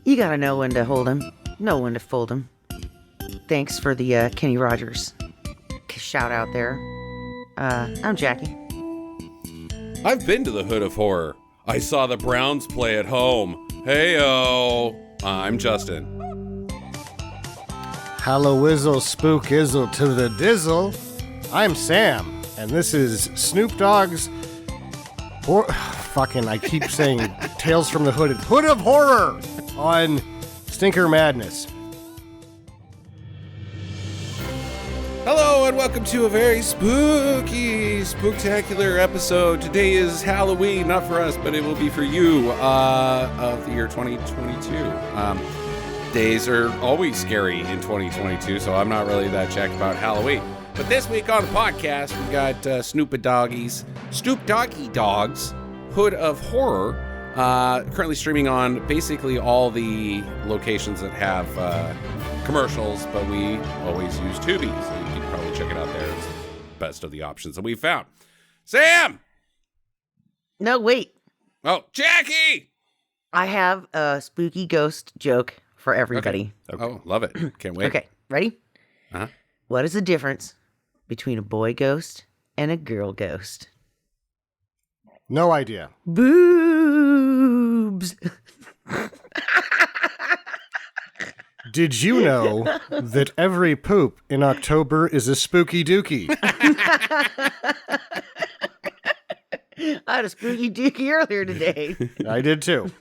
You gotta know when to hold 'em, know when to fold 'em. Thanks for the Kenny Rogers shout out there. I'm Jackie. I've been to the Hood of Horror. I saw the Browns play at home. Hey-o. I'm Justin. Hallowizzle spookizzle to the dizzle. I'm Sam, and this is Snoop Dogg's I keep saying Tales from the Hood of Horror on Stinker Madness. Hello and welcome to a very spooky, spooktacular episode. Today is Halloween, not for us, but it will be for you, of the year 2022. Days are always scary in 2022, so I'm not really that jacked about Halloween. But this week on the podcast, we got Snoop Doggy Dogg's Hood of Horror, currently streaming on basically all the locations that have commercials, but we always use Tubi, so you can probably check it out there. It's the best of the options that we found. Sam! No, wait. Oh, Jackie! I have a spooky ghost joke for everybody. Okay. Oh, love it. Can't wait. Okay, ready? Uh-huh. What is the difference between a boy ghost and a girl ghost? No idea. Boobs! Did you know that every poop in October is a spooky dookie? I had a spooky dookie earlier today. I did too.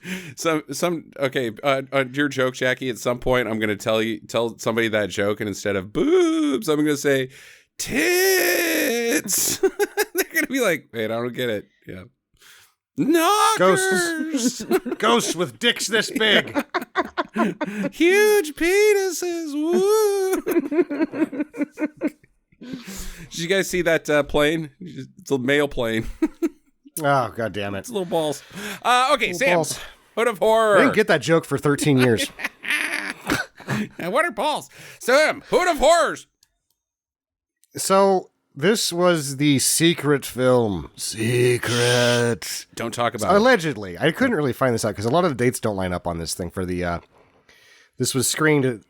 Your joke, Jackie, at some point I'm going to tell somebody that joke, and instead of boobs, I'm going to say tits. They're going to be like, wait, I don't get it. Yeah. Knockers! Ghosts with dicks this big. Huge penises. Woo! Did you guys see that plane? It's a mail plane. Oh, God damn it. It's little balls. Okay, little Sam. balls. Hood of Horror. I didn't get that joke for 13 years. And what are balls? Sam, Hood of Horrors. So, this was the secret film. Secret. Don't talk about it. Allegedly. I couldn't really find this out because a lot of the dates don't line up on this thing for the, this was screened at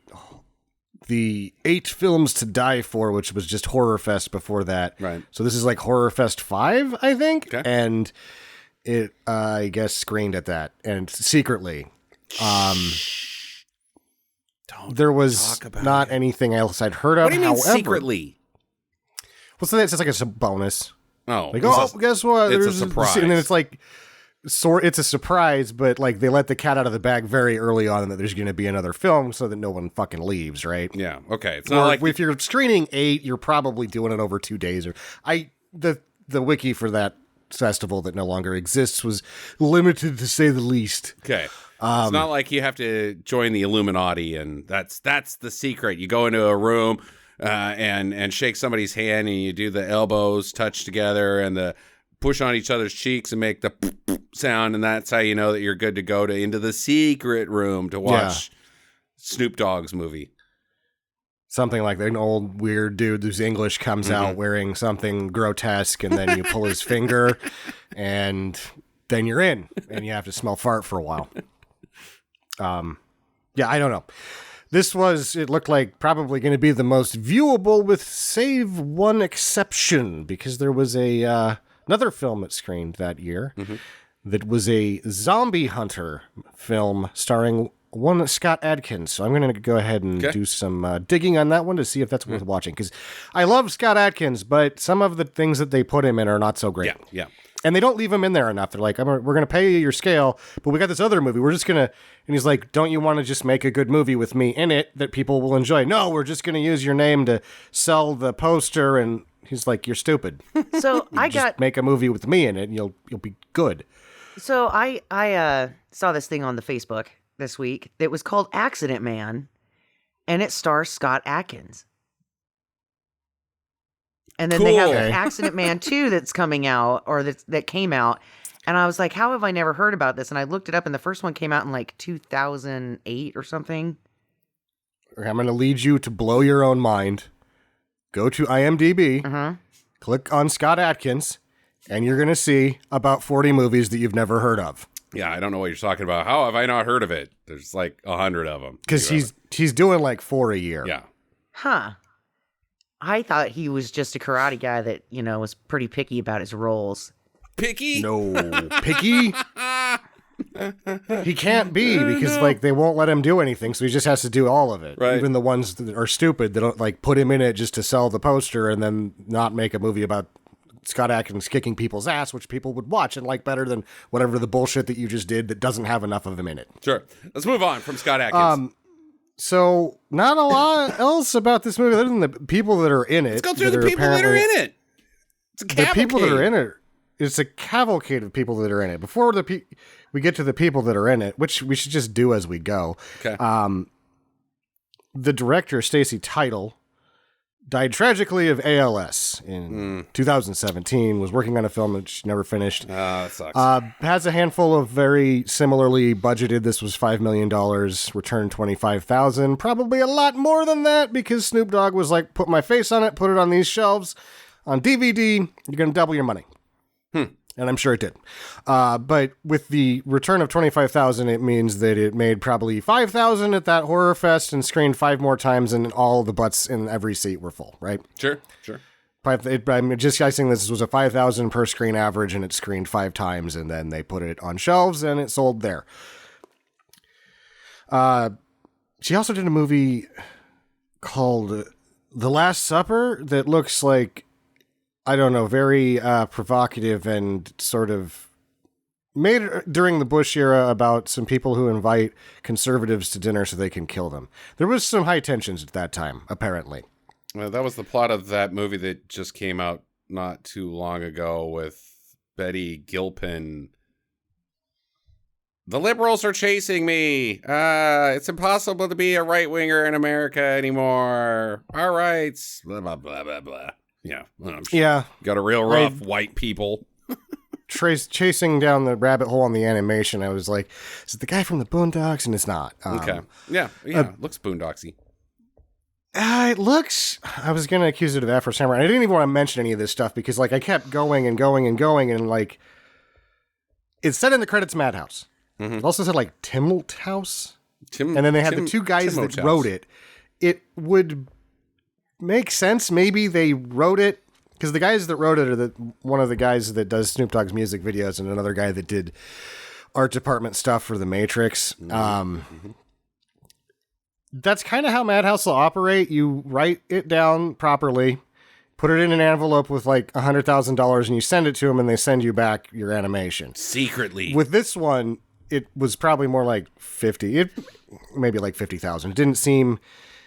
the 8 Films to Die For, which was just Horror Fest before that. Right. So this is like Horror Fest 5, I think. Okay. And it, I guess, screened at that. And secretly. There was not anything else I'd heard of. What do you mean However, secretly? Well, so that's just like a bonus. Oh. Like, guess what? It's a surprise. And then it's like, it's a surprise, but like they let the cat out of the bag very early on that there's going to be another film so that no one fucking leaves, right? Yeah, okay. It's not like if you're screening 8, you're probably doing it over 2 days. The wiki for that festival that no longer exists was limited to say the least. Okay. It's not like you have to join the Illuminati, and that's the secret. You go into a room and shake somebody's hand, and you do the elbows touch together and the push on each other's cheeks and make the sound, and that's how you know that you're good to go into the secret room to watch Snoop Dogg's movie. Something like that. An old weird dude whose English comes out wearing something grotesque, and then you pull his finger, and then you're in, and you have to smell fart for a while. Yeah, I don't know. It looked like probably going to be the most viewable with save one exception, because there was another film that screened that year that was a zombie hunter film starring one Scott Adkins. So I'm going to go ahead and do some digging on that one to see if that's worth watching, because I love Scott Adkins, but some of the things that they put him in are not so great. Yeah. And they don't leave him in there enough. They're like, we're going to pay you your scale, but we got this other movie. We're just going to... And he's like, don't you want to just make a good movie with me in it that people will enjoy? No, we're just going to use your name to sell the poster. And he's like, you're stupid. So make a movie with me in it, and you'll be good. So I saw this thing on the Facebook this week that was called Accident Man, and it stars Scott Adkins. And then they have Accident Man 2 that's coming out, or that came out. And I was like, how have I never heard about this? And I looked it up, and the first one came out in like 2008 or something. I'm going to lead you to blow your own mind. Go to IMDb, click on Scott Adkins, and you're going to see about 40 movies that you've never heard of. Yeah, I don't know what you're talking about. How have I not heard of it? There's like 100 of them. Because he's doing like 4 a year. Yeah. Huh. I thought he was just a karate guy that, was pretty picky about his roles. Picky? No. Picky? He can't be because like they won't let him do anything, so he just has to do all of it. Right. Even the ones that are stupid, they don't like put him in it just to sell the poster and then not make a movie about Scott Adkins kicking people's ass, which people would watch and like better than whatever the bullshit that you just did that doesn't have enough of him in it. Sure. Let's move on from Scott Adkins. So not a lot else about this movie other than the people that are in it. Let's go through the people that are in it. It's a cavalcade. The people that are in it. It's a cavalcade of people that are in it. Before we get to the people that are in it, which we should just do as we go. Okay. The director, Stacy Title, died tragically of ALS in 2017, was working on a film that she never finished. That sucks. Has a handful of very similarly budgeted, this was $5 million, returned $25,000. Probably a lot more than that because Snoop Dogg was like, put my face on it, put it on these shelves. On DVD, you're going to double your money. And I'm sure it did. But with the return of $25,000, it means that it made probably $5,000 at that horror fest and screened 5 more times, and all the butts in every seat were full, right? Sure. I'm just guessing this was a $5,000 per screen average, and it screened 5 times, and then they put it on shelves, and it sold there. She also did a movie called The Last Supper that looks like, I don't know, very provocative and sort of made during the Bush era about some people who invite conservatives to dinner so they can kill them. There was some high tensions at that time, apparently. Well, that was the plot of that movie that just came out not too long ago with Betty Gilpin. The liberals are chasing me. It's impossible to be a right-winger in America anymore. Our rights. Blah, blah, blah, blah, blah. Yeah. Yeah. Got a real rough white people. Chasing down the rabbit hole on the animation, I was like, is it the guy from the Boondocks? And it's not. Okay. Yeah. Looks Boondocksy. It looks, I was going to accuse it of Afro Samurai. I didn't even want to mention any of this stuff because like I kept going and going and going and like, it said in the credits Madhouse. Mm-hmm. It also said like Timmelt House. And then they had the 2 guys that wrote it. It would make sense. Maybe they wrote it because the guys that wrote it are one of the guys that does Snoop Dogg's music videos and another guy that did art department stuff for The Matrix. That's kind of how Madhouse will operate. You write it down properly, put it in an envelope with like $100,000 and you send it to them and they send you back your animation. Secretly. With this one, it was probably more like 50. Maybe like 50,000. It didn't seem...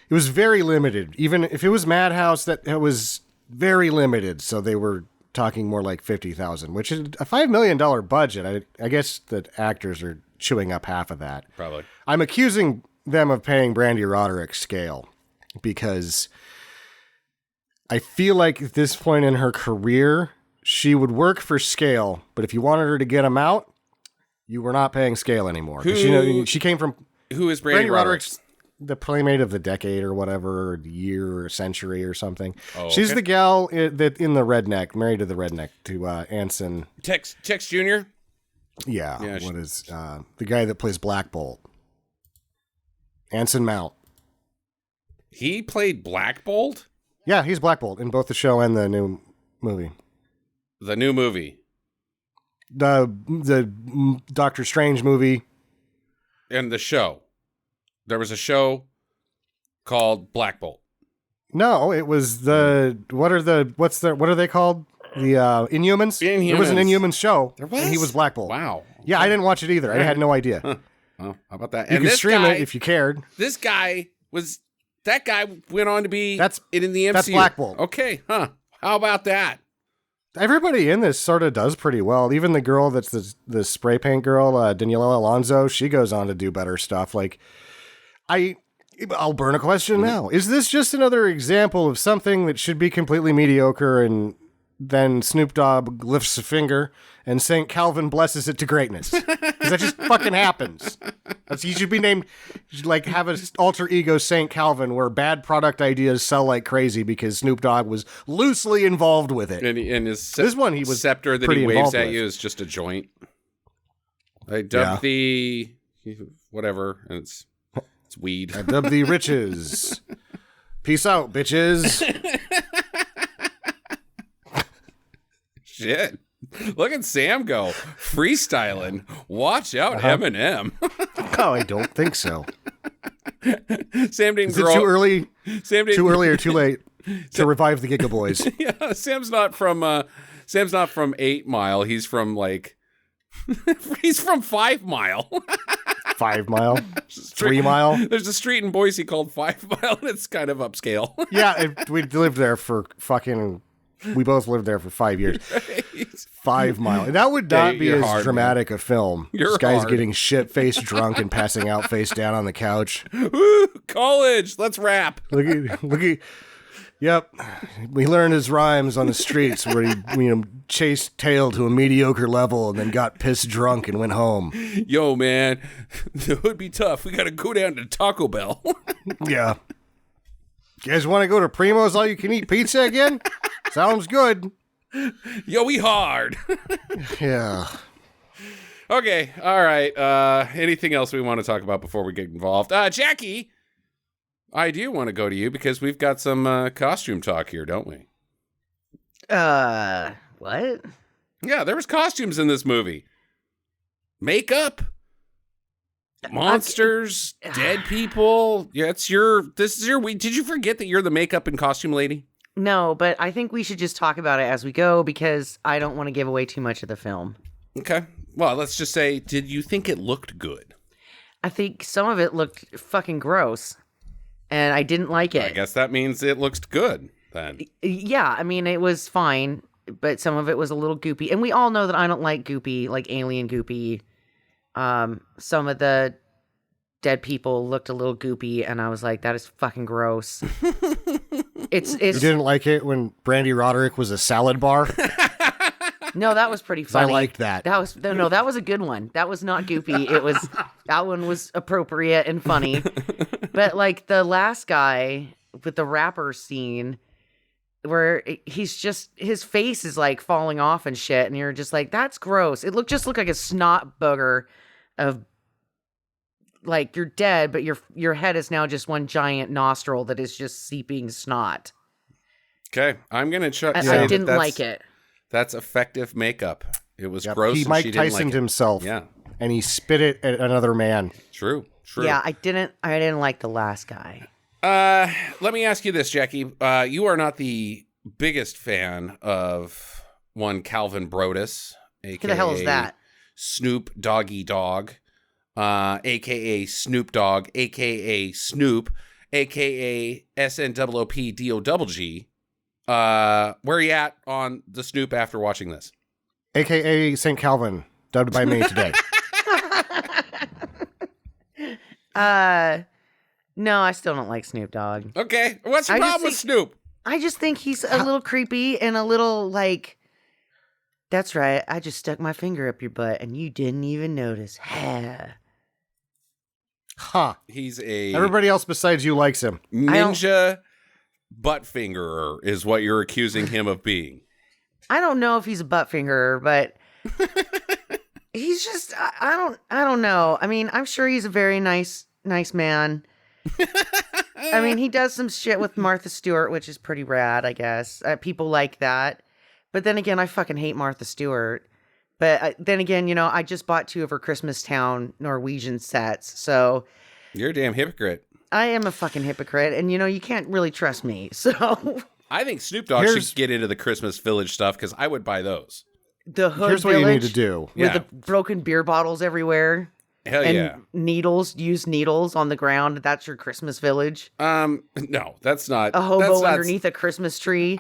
It was very limited. Even if it was Madhouse, that it was very limited. So they were talking more like 50,000, which is a $5 million budget. I guess that actors are chewing up half of that. Probably. I'm accusing them of paying Brandy Roderick scale because I feel like at this point in her career, she would work for scale. But if you wanted her to get them out, you were not paying scale anymore. She came from... Who is Brandy Roderick's? The Playmate of the Decade or whatever, or the year or century or something. Oh, okay. She's the gal that in the redneck, married to the redneck, to Anson. Tex Jr.? Yeah. The guy that plays Black Bolt? Anson Mount. He played Black Bolt? Yeah, he's Black Bolt in both the show and the new movie. The new movie? The Doctor Strange movie. And the show. There was a show called Black Bolt. No, it was what are they called? The Inhumans? Inhumans. There was an Inhumans show. There was? And he was Black Bolt. Wow. Yeah, I didn't watch it either. I had no idea. Huh. Well, how about that? You could stream it if you cared. That guy went on to be in the MCU. That's Black Bolt. Okay, huh. How about that? Everybody in this sort of does pretty well. Even the girl that's the spray paint girl, Daniela Alonso, she goes on to do better stuff. Like, I'll burn a question now. Is this just another example of something that should be completely mediocre and then Snoop Dogg lifts a finger and St. Calvin blesses it to greatness? Because that just fucking happens. You should be named, like, have an alter ego St. Calvin where bad product ideas sell like crazy because Snoop Dogg was loosely involved with it. And his this one he was scepter that he waves at you is just a joint. I dubbed the whatever, and it's weed. I dubbed the riches. Peace out, bitches. Shit. Look at Sam go. Freestyling. Watch out, Eminem. Oh, I don't think so. Sam didn't Is it grow too early? Sam didn't, Too early or too late to revive the Giga Boys? Yeah, Sam's not from 8 Mile. He's from he's from 5 Mile. 5 Mile? 3 Mile? There's a street in Boise called 5 Mile, and it's kind of upscale. Yeah, we lived there for we both lived there for 5 years. Right. 5 Mile. And that would not be as hard, dramatic a film. You're this guy's hard. getting shit-faced drunk and passing out face down on the couch. Woo, college. Let's rap. Look at. Yep. We learned his rhymes on the streets where he chased tail to a mediocre level and then got pissed drunk and went home. Yo, man, the hood be tough. We got to go down to Taco Bell. Yeah. You guys want to go to Primo's all-you-can-eat pizza again? Sounds good. Yo, we hard. Yeah. Okay, all right. Anything else we want to talk about before we get involved? Jackie, I do want to go to you because we've got some costume talk here, don't we? What? Yeah, there was costumes in this movie. Makeup, monsters, dead people. Yeah, this is your week. Did you forget that you're the makeup and costume lady? No, but I think we should just talk about it as we go because I don't want to give away too much of the film. Okay. Well, let's just say, did you think it looked good? I think some of it looked fucking gross, and I didn't like it. I guess that means it looks good, then. Yeah, I mean, it was fine, but some of it was a little goopy. And we all know that I don't like goopy, like alien goopy. Some of the dead people looked a little goopy, and I was like, that is fucking gross. It's You didn't like it when Brandy Roderick was a salad bar? No, that was pretty funny. I liked that. That was a good one. That was not goopy. That one was appropriate and funny. But like the last guy with the rapper scene where his face is like falling off and shit, and you're just like, that's gross. It looked like a snot booger of like you're dead, but your head is now just one giant nostril that is just seeping snot. Okay, I'm gonna check. I didn't like it. That's effective makeup. It was gross. He and Mike she didn't Tyson'd like himself. Yeah, and he spit it at another man. True. Yeah, I didn't like the last guy. Let me ask you this, Jackie. You are not the biggest fan of one Calvin Brodus, aka Who the hell is that? Snoop Doggy Dogg, aka Snoop Dogg, aka Snoop, aka SNOOPDOGG. Where are you at on the Snoop after watching this? AKA St. Calvin, dubbed by me today. No, I still don't like Snoop Dogg. Okay, what's the problem with Snoop? I just think he's a little creepy and a little like, that's right, I just stuck my finger up your butt and you didn't even notice. Huh. He's a... Everybody else besides you likes him. Ninja butt fingerer is what you're accusing him of being. I don't know if he's a butt fingerer, but he's just, I don't know. I mean, I'm sure he's a very nice man. I mean, he does some shit with Martha Stewart, which is pretty rad, I guess. People like that. But then again, I fucking hate Martha Stewart. But then again, I just bought 2 of her Christmas Town Norwegian sets. So you're a damn hypocrite. I am a fucking hypocrite. And, you can't really trust me. So I think Snoop Dogg should get into the Christmas Village stuff because I would buy those. The Hood Here's Village what you need to do. with the broken beer bottles everywhere. Hell and yeah. used needles on the ground. That's your Christmas Village. No, that's not. A hobo underneath a Christmas tree.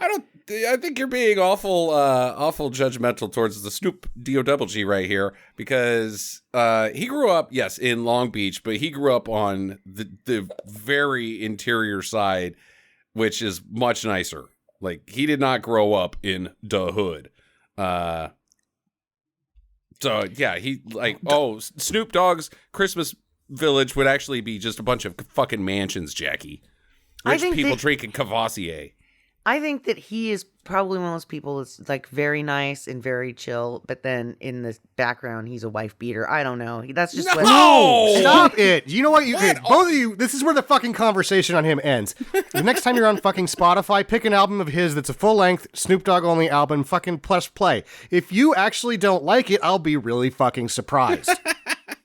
I think you're being awful judgmental towards the Snoop DOGG right here because he grew up, yes, in Long Beach, but he grew up on the very interior side, which is much nicer. Like, he did not grow up in the hood. So yeah, Snoop Dogg's Christmas Village would actually be just a bunch of fucking mansions, Jackie. Rich people drinking Cavassier. I think that he is probably one of those people that's like very nice and very chill, but then in the background he's a wife beater. I don't know. That's just No! Stop it. You know what? Both of you, this is where the fucking conversation on him ends. The next time you're on fucking Spotify, pick an album of his that's a full-length Snoop Dogg only album, fucking press play. If you actually don't like it, I'll be really fucking surprised.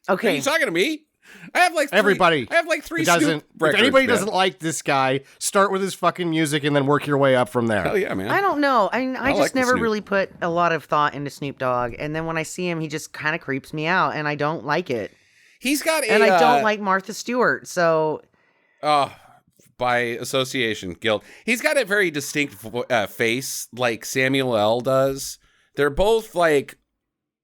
Okay. Are you talking to me? I have like everybody. I have like three doesn't. Snoop records, if anybody man. doesn't like this guy, start with his fucking music and then work your way up from there. Hell yeah, man. I don't know. I like just the never Snoop. really put a lot of thought into Snoop Dogg, and then when I see him, he just kind of creeps me out, and I don't like it. He's got a And I don't like Martha Stewart, so by association, guilt. He's got a very distinct face, like Samuel L. does. They're both like,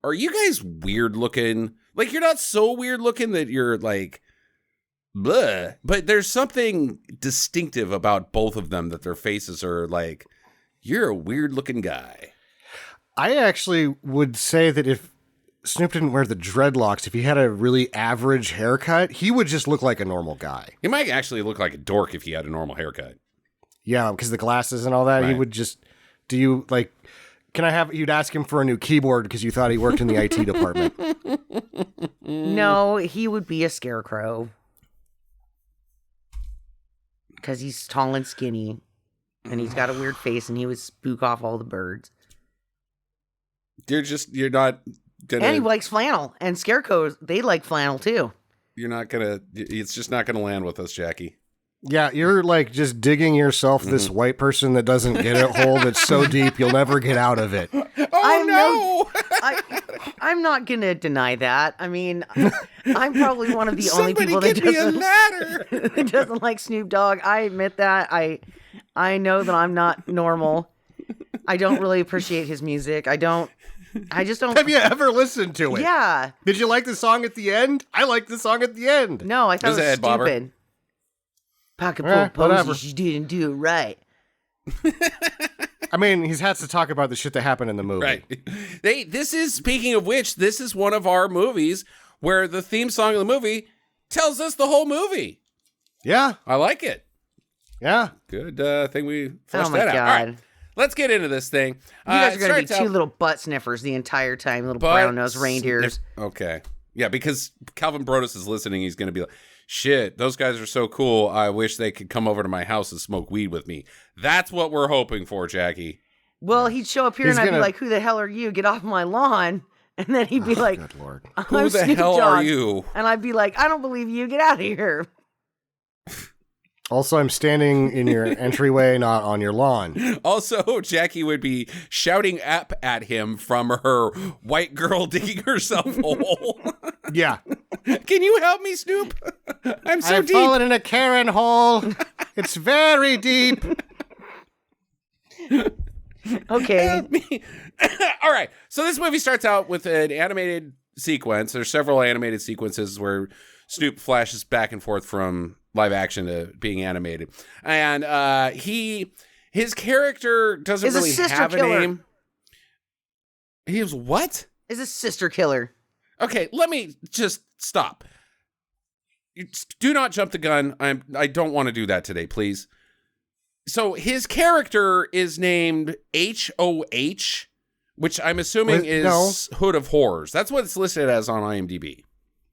are you guys weird looking? Like, you're not so weird looking that you're like, bleh. But there's something distinctive about both of them that their faces are like, you're a weird looking guy. I actually would say that if Snoop didn't wear the dreadlocks, if he had a really average haircut, he would just look like a normal guy. He might actually look like a dork if he had a normal haircut. Yeah, because the glasses and all that, he Right. would just, you'd ask him for a new keyboard because you thought he worked in the IT department. no, he would be a scarecrow. Because he's tall and skinny, and he's got a weird face, and he would spook off all the birds. You're not gonna. And he likes flannel, and scarecrows, they like flannel too. You're not gonna. It's just not gonna land with us, Jackie. Yeah, you're like just digging yourself this white person that doesn't get a hole that's so deep you'll never get out of it. Oh I'm not going to deny that. I mean, I'm probably one of the only Somebody people that get me a ladder. that doesn't like Snoop Dogg. I admit that. I know that I'm not normal. I don't really appreciate his music. I just don't. Have you ever listened to it? Yeah. Did you like the song at the end? I like the song at the end. No, I thought it was Ed Bobber. stupid. Pocket full of whatever. posies, you didn't do it right. I mean, he has to talk about the shit that happened in the movie. Right. This is, speaking of which, this is one of our movies where the theme song of the movie tells us the whole movie. Yeah. I like it. Yeah. Good thing we fleshed Oh my that out. God. All right, let's get into this thing. You guys it are going to be starts two out- little butt sniffers the entire time, little butt brown-nosed reindeers. Okay. Yeah, because Calvin Brodus is listening. He's going to be like, shit, those guys are so cool. I wish they could come over to my house and smoke weed with me. That's what we're hoping for, Jackie. Well, he'd show up here He's and I'd be gonna- like, who the hell are you? Get off my lawn. And then he'd be like, Good Lord. I'm Who the Snoop hell Dogg. are you? And I'd be like, I don't believe you. Get out of here. Also, I'm standing in your entryway, not on your lawn. Also, Jackie would be shouting up at him from her white girl digging herself a hole. Yeah. Can you help me, Snoop? I'm so I've deep. fallen in a Karen hole. It's very deep. Okay. Help me. All right. So this movie starts out with an animated sequence. There's several animated sequences where Snoop flashes back and forth from live action to being animated. And his character doesn't Is a really sister have killer. a name. He was what? Is a sister killer. Okay, let me just stop. Do not jump the gun. I don't want to do that today, please. So his character is named HOH, which I'm assuming is Hood of Horrors. That's what it's listed as on IMDb.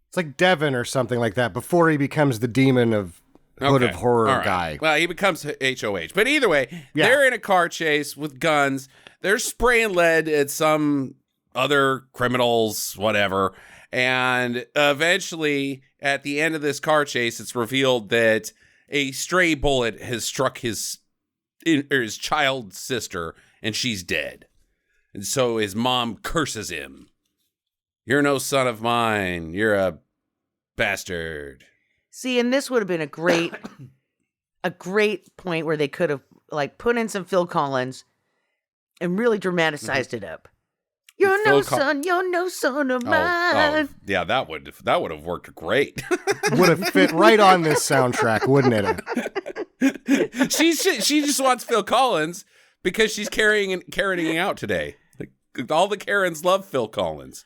It's like Devin or something like that before he becomes the demon of Hood of Horror All right. guy. Well, he becomes HOH. But either way, they're in a car chase with guns. They're spraying lead at some other criminals, whatever. And eventually, at the end of this car chase, it's revealed that a stray bullet has struck his child sister, and she's dead. And so his mom curses him. You're no son of mine. You're a bastard. See, and this would have been a great point where they could have like put in some Phil Collins and really dramatized it up. You're no son of mine. Yeah, that would have worked great. Would have fit right on this soundtrack, wouldn't it? she just wants Phil Collins because she's carrying out today. Like, all the Karens love Phil Collins.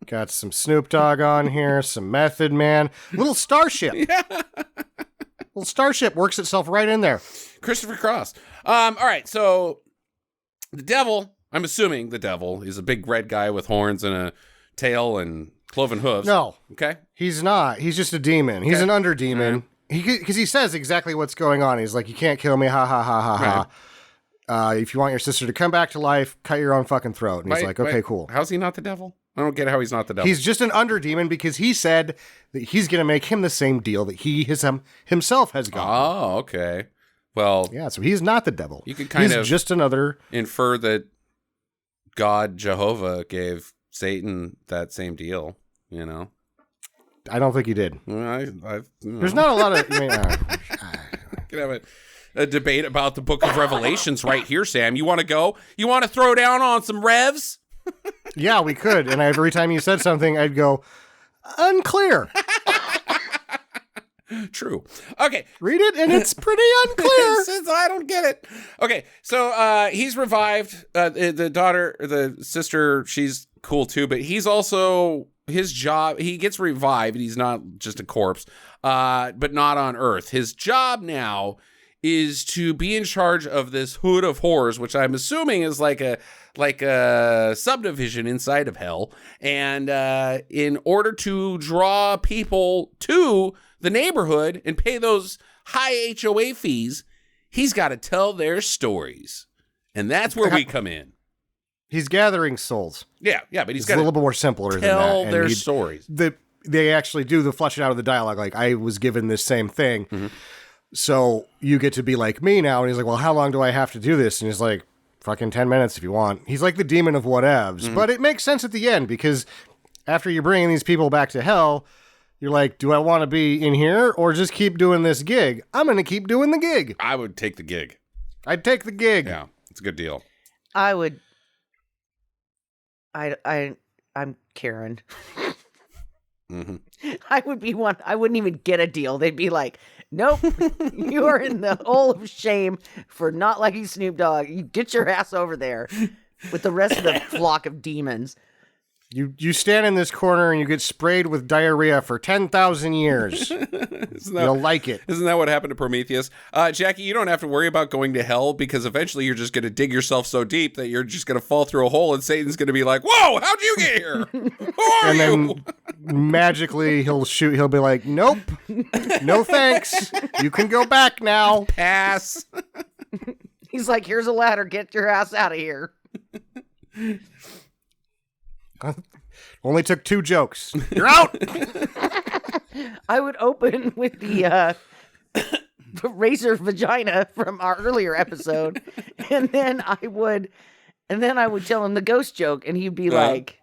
Got some Snoop Dogg on here, some Method Man, little Starship. Well, Starship works itself right in there. Christopher Cross. All right, so the devil, I'm assuming the devil is a big red guy with horns and a tail and cloven hooves. No. Okay. He's not. He's just a demon. He's an under demon. Because he says exactly what's going on. He's like, you can't kill me. Ha, ha, ha, ha, ha. If you want your sister to come back to life, cut your own fucking throat. And he's like, okay, cool. How's he not the devil? I don't get how he's not the devil. He's just an under demon because he said that he's going to make him the same deal that he himself has got. Oh, okay. Well, yeah, so he's not the devil. You could kind of just another infer that God Jehovah gave Satan that same deal, you know? I don't think he did. There's not a lot of... could have a debate about the book of Revelations right here, Sam. You want to go? You want to throw down on some revs? Yeah, we could. And every time you said something, I'd go, unclear. True. Okay. Read it, and it's pretty unclear. I don't get it. Okay, so he's revived. The daughter, the sister, she's cool too, but he's also... his job, he gets revived. He's not just a corpse, but not on Earth. His job now is to be in charge of this hood of horrors, which I'm assuming is like a subdivision inside of hell. And in order to draw people to the neighborhood and pay those high HOA fees, he's got to tell their stories. And that's where we come in. He's gathering souls. Yeah, but he's got a little bit more simpler than that. Tell their stories. They actually do flesh it out of the dialogue. Like, I was given this same thing. Mm-hmm. So you get to be like me now. And he's like, well, how long do I have to do this? And he's like, fucking 10 minutes if you want. He's like the demon of whatevs. Mm-hmm. But it makes sense at the end because after you're bringing these people back to hell, you're like, do I want to be in here or just keep doing this gig? I'm going to keep doing the gig. I would take the gig. I'd take the gig. Yeah, it's a good deal. I would. I'm Karen. Mm-hmm. I would be one. I wouldn't even get a deal. They'd be like, nope, you are in the hole of shame for not liking Snoop Dogg. You get your ass over there with the rest of the flock of demons. You stand in this corner and you get sprayed with diarrhea for 10,000 years. You'll like it. Isn't that what happened to Prometheus? Jackie, you don't have to worry about going to hell because eventually you're just going to dig yourself so deep that you're just going to fall through a hole and Satan's going to be like, whoa, how'd you get here? Who are you? And then magically he'll be like, nope, no thanks. You can go back now. Pass. He's like, here's a ladder. Get your ass out of here. Only took 2 jokes. You're out. I would open with the razor vagina from our earlier episode, and then I would tell him the ghost joke, and he'd be like,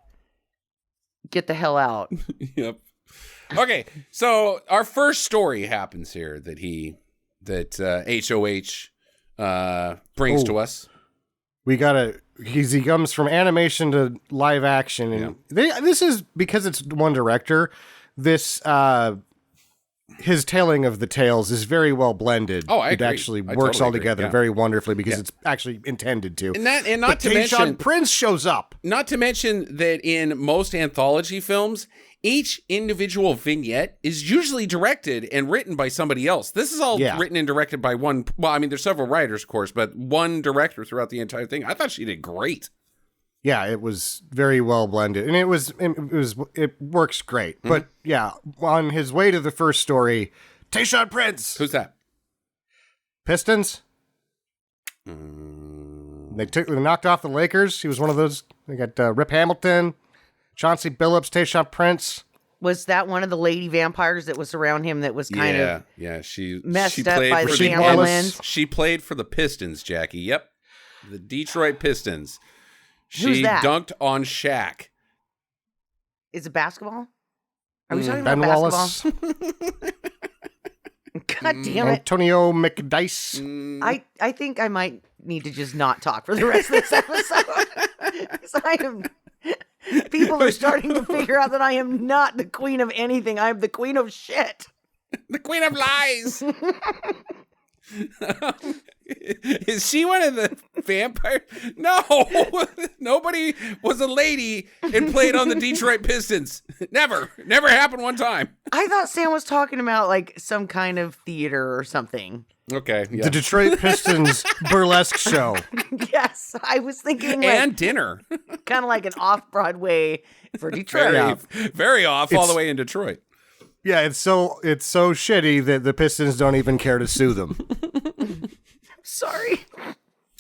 "Get the hell out." Yep. Okay, so our first story happens here that HOH brings to us. We gotta. He comes from animation to live action, and this is because it's one director. This his telling of the tales is very well blended. Oh, I it agree. actually I works totally all together very wonderfully because it's actually intended to. And not but to mention, Prince shows up. Not to mention that in most anthology films, each individual vignette is usually directed and written by somebody else. This is all written and directed by one. Well, I mean, there's several writers, of course, but one director throughout the entire thing. I thought she did great. Yeah, it was very well blended, and it works great. Mm-hmm. But yeah, on his way to the first story, Tayshaun Prince. Who's that? Pistons. They knocked off the Lakers. He was one of those. They got Rip Hamilton, Chauncey Billups, Tayshaun Prince. Was that one of the lady vampires that was around him that was kind of she messed up played by for the Hamlins? She played for the Pistons, Jackie. Yep, the Detroit Pistons. Who's that? Dunked on Shaq. Is it basketball? Are we talking Ben about Wallace. basketball? God damn it. Antonio McDice. I think I might need to just not talk for the rest of this episode. People are starting to figure out that I am not the queen of anything. I am the queen of shit. The queen of lies. Is she one of the vampires? No, nobody was a lady and played on the Detroit Pistons. Never happened one time. I thought Sam was talking about like some kind of theater or something. Okay, yeah. The Detroit Pistons burlesque show. Yes, I was thinking And dinner. kind of like an off-Broadway for Detroit. Very off all the way in Detroit. Yeah, it's so shitty that the Pistons don't even care to sue them. Sorry.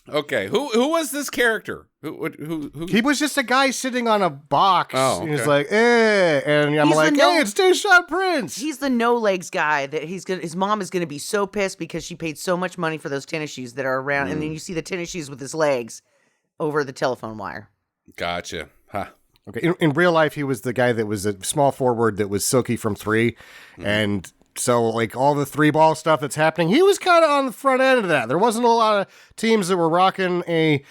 Okay, who was this character? Who? He was just a guy sitting on a box. Oh, He was okay. like, and I'm He's like, the no- hey, it's Deshaun Prince. He's the no legs guy that his mom is gonna be so pissed because she paid so much money for those tennis shoes that are around, and then you see the tennis shoes with his legs over the telephone wire. Gotcha. Huh. Okay, in real life, he was the guy that was a small forward that was silky from three, and so like all the 3-ball stuff that's happening, he was kind of on the front end of that. There wasn't a lot of teams that were rocking a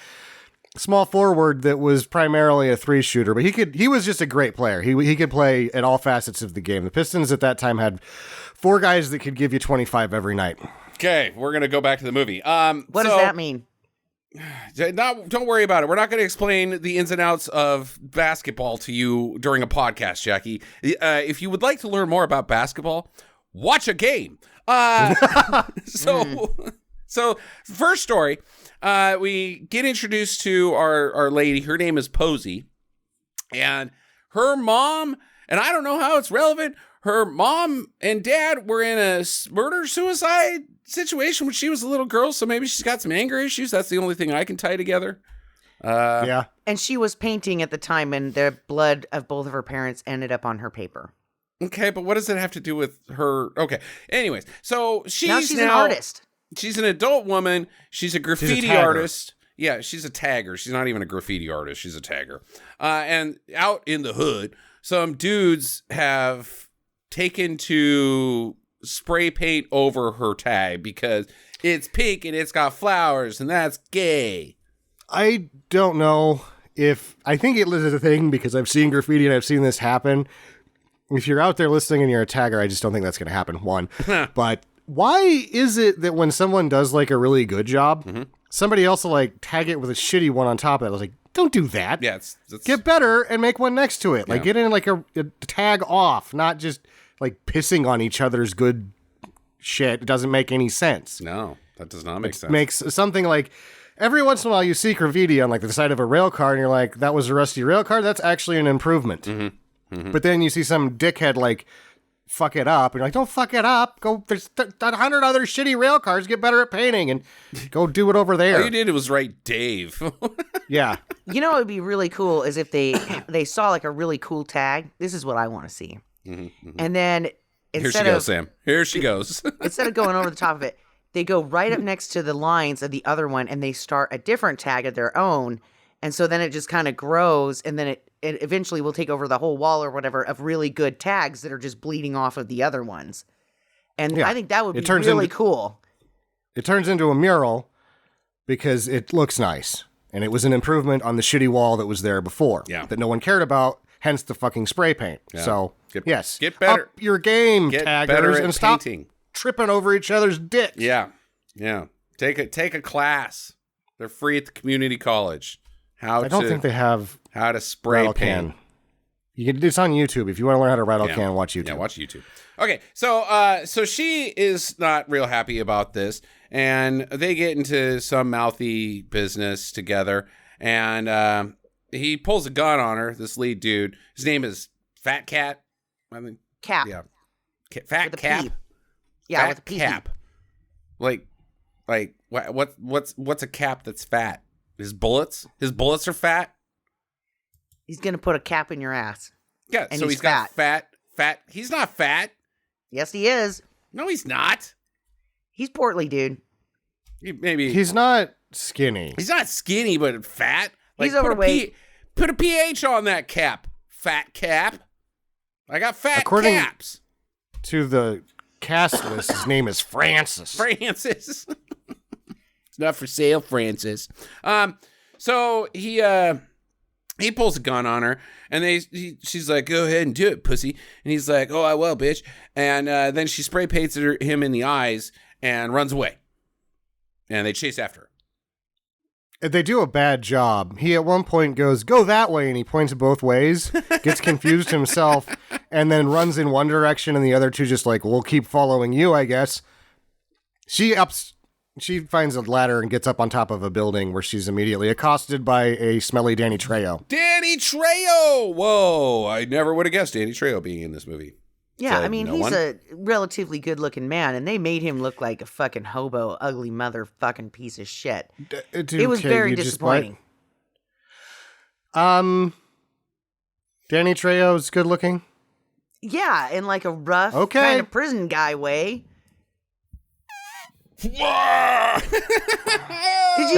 small forward that was primarily a 3-shooter, but he was just a great player. He could play at all facets of the game. The Pistons at that time had 4 guys that could give you 25 every night. Okay, we're gonna go back to the movie. What does that mean? Don't worry about it. We're not going to explain the ins and outs of basketball to you during a podcast, Jackie. If you would like to learn more about basketball, watch a game. So first story, we get introduced to our lady. Her name is Posey, and her mom, and I don't know how it's relevant. Her mom and dad were in a murder-suicide situation when she was a little girl, so maybe she's got some anger issues. That's the only thing I can tie together. Yeah. And she was painting at the time, and the blood of both of her parents ended up on her paper. Okay, but what does it have to do with her? Okay. Anyways, so she's an artist. She's an adult woman. She's a graffiti tagger. artist. Yeah, she's a tagger. She's not even a graffiti artist. She's a tagger. And out in the hood, some dudes have taken to spray paint over her tag because it's pink and it's got flowers and that's gay. I don't know I think it is a thing because I've seen graffiti and I've seen this happen. If you're out there listening and you're a tagger, I just don't think that's going to happen, one. But why is it that when someone does like a really good job, somebody else will like tag it with a shitty one on top of it? I was like, don't do that. Yeah, Get better and make one next to it. Like get in like a tag off, not just like pissing on each other's good shit. It doesn't make any sense. No, that does not make sense. Makes something like every once in a while you see graffiti on like the side of a rail car and you're like, that was a rusty rail car. That's actually an improvement. But then you see some dickhead like fuck it up and you're like, don't fuck it up. Go, there's 100 other shitty rail cars. Get better at painting and go do it over there. All you did was write Dave. Yeah. You know what would be really cool is if they saw like a really cool tag. This is what I want to see. And then Here she goes, Sam. Here she goes. instead of going over the top of it, they go right up next to the lines of the other one and they start a different tag of their own. And so then it just kind of grows and then it eventually will take over the whole wall or whatever of really good tags that are just bleeding off of the other ones. And Yeah. I think that would be turns really into- cool. It turns into a mural because it looks nice. And it was an improvement on the shitty wall that was there before. Yeah. That no one cared about, hence the fucking spray paint. Yeah. So, yes. get better. Up your game, Get taggers, better at and stop painting. tripping over each other's dicks. Yeah. Take a class. They're free at the community college. I don't think they have how to spray rattle paint. can. It's on YouTube. If you want to learn how to rattle can, watch YouTube. Yeah, watch YouTube. Okay, so she is not real happy about this, and they get into some mouthy business together, and he pulls a gun on her. This lead dude, his name is Fat Cat. I mean, Cap. yeah, Fat With a Cap. P. Yeah, Fat with a P. Cap. Like what's a cap that's fat? His bullets are fat. He's going to put a cap in your ass. Yeah, And so he's he's got fat. He's not fat. Yes, he is. No, he's not. He's portly, dude. Maybe He's not skinny. he's not skinny, but fat. He's overweight. Put a PH on that cap. Fat cap. I got fat According- caps. To the cast list, his name is Francis. Francis. It's not for sale, Francis. So he pulls a gun on her, and she's like, "Go ahead and do it, pussy." And he's like, "Oh, I will, bitch." And then she spray paints him in the eyes and runs away. And they chase after her. They do a bad job. He at one point goes, "Go that way," and he points both ways, gets confused himself, and then runs in one direction, and the other two just like, "We'll keep following you, I guess." She finds a ladder and gets up on top of a building where she's immediately accosted by a smelly Danny Trejo. Danny Trejo! Whoa, I never would have guessed Danny Trejo being in this movie. Yeah, I mean, he's a relatively good-looking man, and they made him look like a fucking hobo, ugly motherfucking piece of shit. It was very disappointing. Danny Trejo's good-looking? Yeah, in like a rough kind of prison guy way. Did you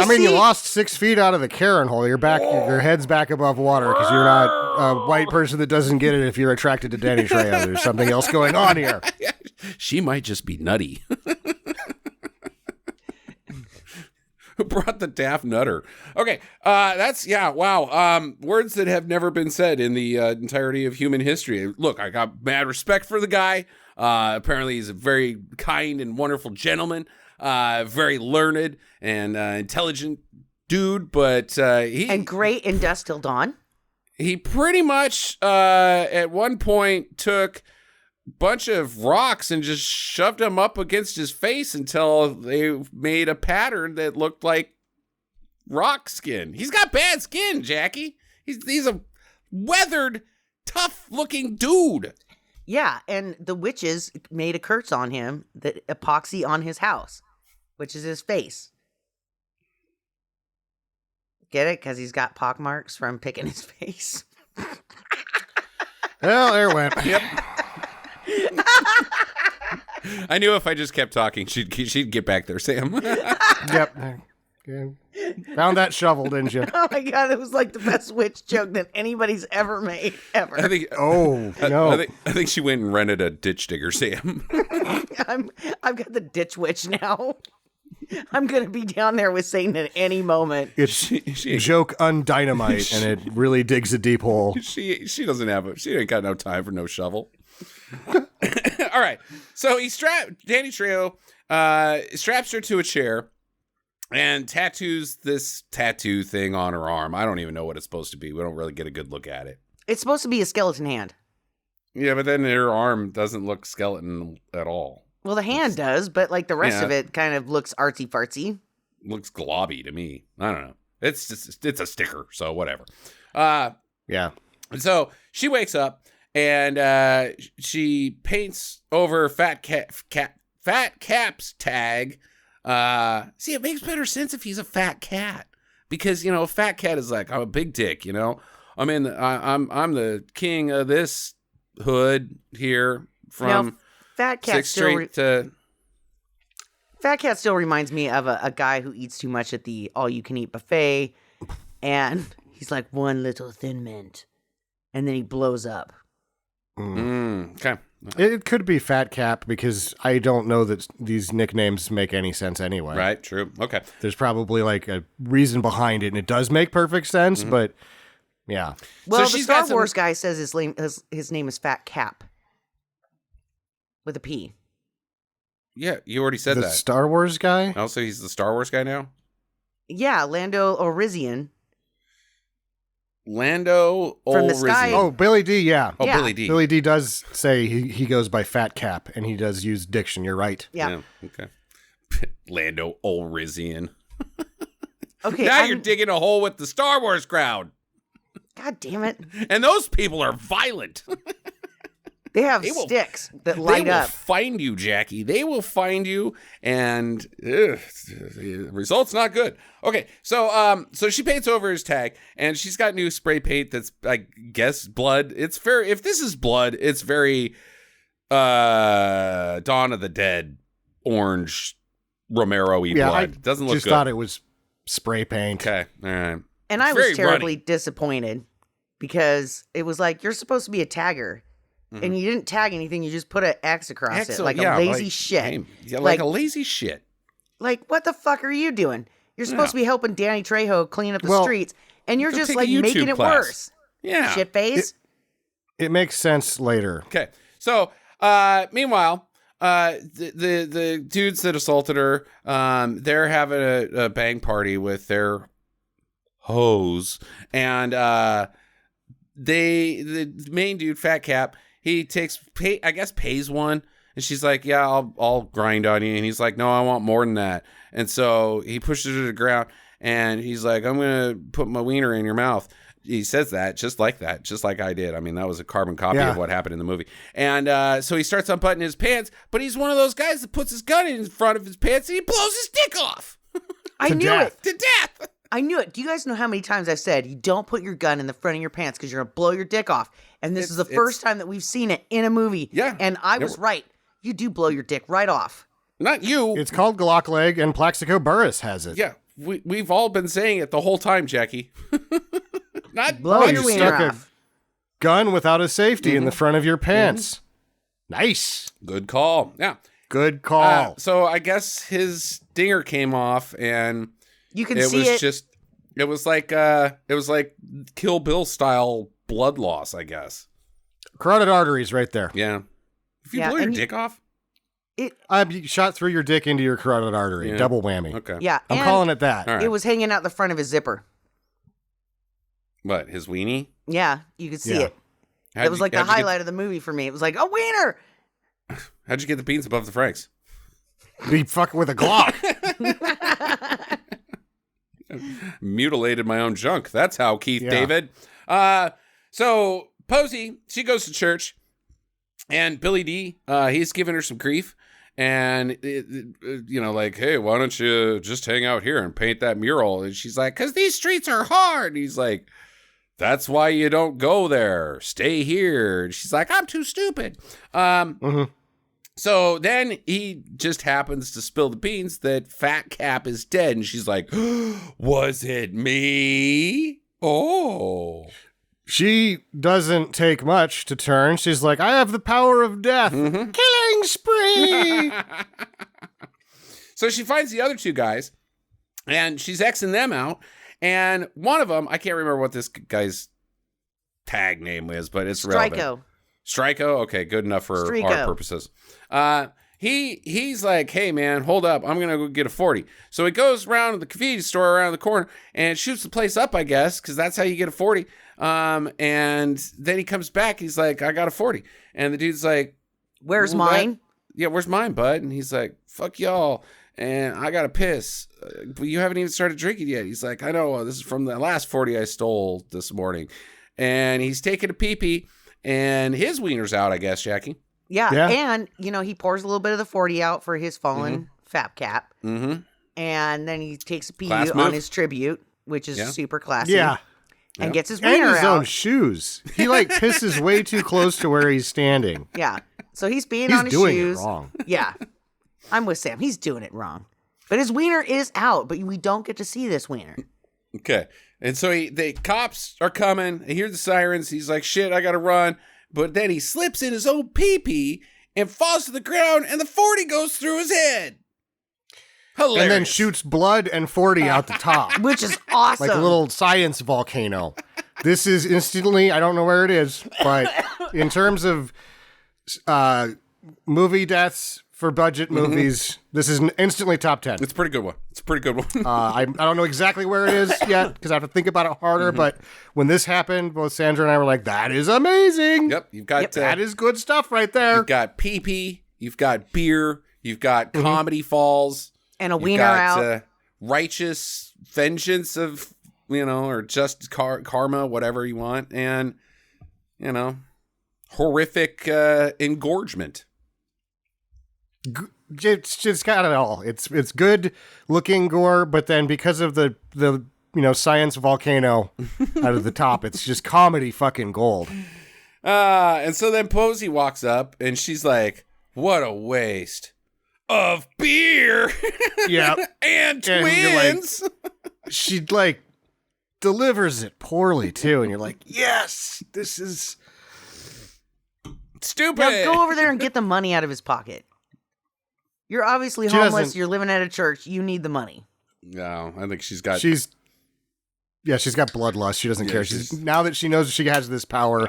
see? You lost 6 feet out of the Karen hole. You're back. Your head's back above water because you're not a white person that doesn't get it if you're attracted to Danny Trejo. There's something else going on here. She might just be nutty. Who brought the daft nutter? Okay, wow. Words that have never been said in the entirety of human history. Look, I got mad respect for the guy. Apparently, he's a very kind and wonderful gentleman. Very learned and intelligent dude, but and great in Dusk Till Dawn. He pretty much at one point took a bunch of rocks and just shoved them up against his face until they made a pattern that looked like rock skin. He's got bad skin, Jackie. He's a weathered, tough-looking dude. Yeah, and the witches made a curse on him that epoxy on his house, which is his face. Get it? Because he's got pockmarks from picking his face. Well, there it went. Yep. I knew if I just kept talking, she'd get back there, Sam. Yep. Found that shovel, didn't you? Oh my God, it was like the best witch joke that anybody's ever made, ever. I think she went and rented a ditch digger, Sam. I've got the ditch witch now. I'm going to be down there with Satan at any moment. It's joke undynamite, and it really digs a deep hole. She ain't got no time for no shovel. All right. So Danny Trejo straps her to a chair and tattoos this tattoo thing on her arm. I don't even know what it's supposed to be. We don't really get a good look at it. It's supposed to be a skeleton hand. Yeah, but then her arm doesn't look skeleton at all. Well, the hand does, but like the rest of it kind of looks artsy-fartsy. Looks globby to me. I don't know. It's a sticker, so whatever. Yeah. So she wakes up and she paints over Fat Cap's tag. See, it makes better sense if he's a fat cat, because a fat cat is like, I'm a big dick. I'm the king of this hood here from Fat Cat 6th Street to. Fat Cat still reminds me of a guy who eats too much at the all-you-can-eat buffet, and he's like one little thin mint, and then he blows up. Okay. It could be Fat Cap, because I don't know that these nicknames make any sense anyway. Right, true. Okay. There's probably like a reason behind it, and it does make perfect sense, but yeah. Well, so the Star Wars guy says his name is Fat Cap. With a P. Yeah, you already said that. The Star Wars guy? Oh, so he's the Star Wars guy now? Yeah, Lando Calrissian. Lando From the sky. Oh, Billy D, yeah. Oh, yeah. Billy D. Billy D does say he goes by Fat Cap, and he does use diction. You're right. Yeah. Okay. Lando Calrissian. Okay. Now you're digging a hole with the Star Wars crowd. God damn it. And those people are violent. They have sticks that light up. They will find you, Jackie. They will find you, and the result's not good. Okay, so she paints over his tag, and she's got new spray paint that's, I guess, blood. It's very, if this is blood, it's very Dawn of the Dead orange Romero-y blood. It doesn't look just good. Thought it was spray paint. Okay, all right. And I was terribly disappointed, because it was like, you're supposed to be a tagger. Mm-hmm. And you didn't tag anything. You just put an X across it, like a lazy shit. Yeah, like a lazy shit. Like, what the fuck are you doing? You're supposed to be helping Danny Trejo clean up the streets, and you're just like making it worse. Yeah, shit face. It makes sense later. Okay, so meanwhile, the dudes that assaulted her, they're having a bang party with their hose. And the main dude, Fat Cap, he pays one. And she's like, yeah, I'll grind on you. And he's like, no, I want more than that. And so he pushes her to the ground. And he's like, I'm going to put my wiener in your mouth. He says that, just like I did. I mean, that was a carbon copy of what happened in the movie. And so he starts unbuttoning his pants, but he's one of those guys that puts his gun in front of his pants and he blows his dick off. I knew it. To death. I knew it. Do you guys know how many times I've said you don't put your gun in the front of your pants because you're going to blow your dick off? And this is the first time that we've seen it in a movie. Yeah. And I was right. You do blow your dick right off. Not you. It's called Glock leg, and Plaxico Burress has it. Yeah. We've all been saying it the whole time, Jackie. Not blow you your wiener stuck off. a gun without a safety in the front of your pants. Nice. Good call. Yeah. Good call. So I guess his dinger came off, and You can it see was it. just it was like Kill Bill style blood loss, I guess. Carotid arteries right there. Yeah. If you Yeah, blow your and dick off. You shot through your dick into your carotid artery. Yeah. Double whammy. Okay. Yeah. I'm and calling it that. All right. it was hanging out the front of his zipper. What, his weenie? Yeah, you could see Yeah. it. That was like the highlight of the movie for me. It was like, a wiener. How'd you get the beans above the Franks? Be fucking with a Glock. Mutilated my own junk. That's how, Keith Yeah. David. So Posey, she goes to church, and Billy D, he's giving her some grief. And, like, hey, why don't you just hang out here and paint that mural? And she's like, because these streets are hard. And he's like, that's why you don't go there. Stay here. And she's like, I'm too stupid. So then he just happens to spill the beans that Fat Cap is dead. And she's like, was it me? Oh. She doesn't take much to turn. She's like, I have the power of death. Killing spree. So she finds the other two guys, and she's Xing them out. And one of them, I can't remember what this guy's tag name is, but it's relevant. Stryko? Okay, good enough for our purposes. He's like, hey, man, hold up. I'm going to go get a 40. So he goes around to the convenience store around the corner and shoots the place up, I guess, because that's how you get a 40. And then he comes back. He's like, I got a 40. And the dude's like, Where's mine? Yeah, where's mine, bud? And he's like, fuck y'all. And I got to piss. But you haven't even started drinking yet. He's like, I know. This is from the last 40 I stole this morning. And he's taking a pee-pee. And his wiener's out, I guess, Jackie. Yeah. And, he pours a little bit of the 40 out for his fallen Fat Cap. Mm-hmm. And then he takes a pee Class on move. his tribute, which is super classy. Yeah. And gets his And wiener his out. own shoes. He pisses way too close to where he's standing. Yeah. So he's peeing He's on his doing shoes. it wrong. Yeah. I'm with Sam. He's doing it wrong. But his wiener is out, but we don't get to see this wiener. Okay. And so the cops are coming. They hear the sirens. He's like, shit, I got to run. But then he slips in his own pee-pee and falls to the ground, and the 40 goes through his head. Hilarious. And then shoots blood and 40 out the top. Which is awesome. Like a little science volcano. This is instantly, I don't know where it is, but in terms of movie deaths for budget movies, this is instantly top 10. It's a pretty good one. I don't know exactly where it is yet because I have to think about it harder, but when this happened, both Sandra and I were like, that is amazing. Yep. You've got that is good stuff right there. You've got pee-pee. You've got beer. You've got comedy falls. And a wiener out. Righteous vengeance of, or just karma, whatever you want. And, horrific engorgement. It's just got it all. It's good looking gore, but then because of the science volcano out of the top, it's just comedy fucking gold. And so then Posey walks up and she's like, what a waste of beer. Yeah. and And you're twins. She delivers it poorly too, and you're like, yes, this is stupid. Now go over there and get the money out of his pocket. You're obviously She homeless. doesn't- You're living at a church. You need the money. No, I think she's got... she's got bloodlust. She doesn't care. Now that she knows she has this power,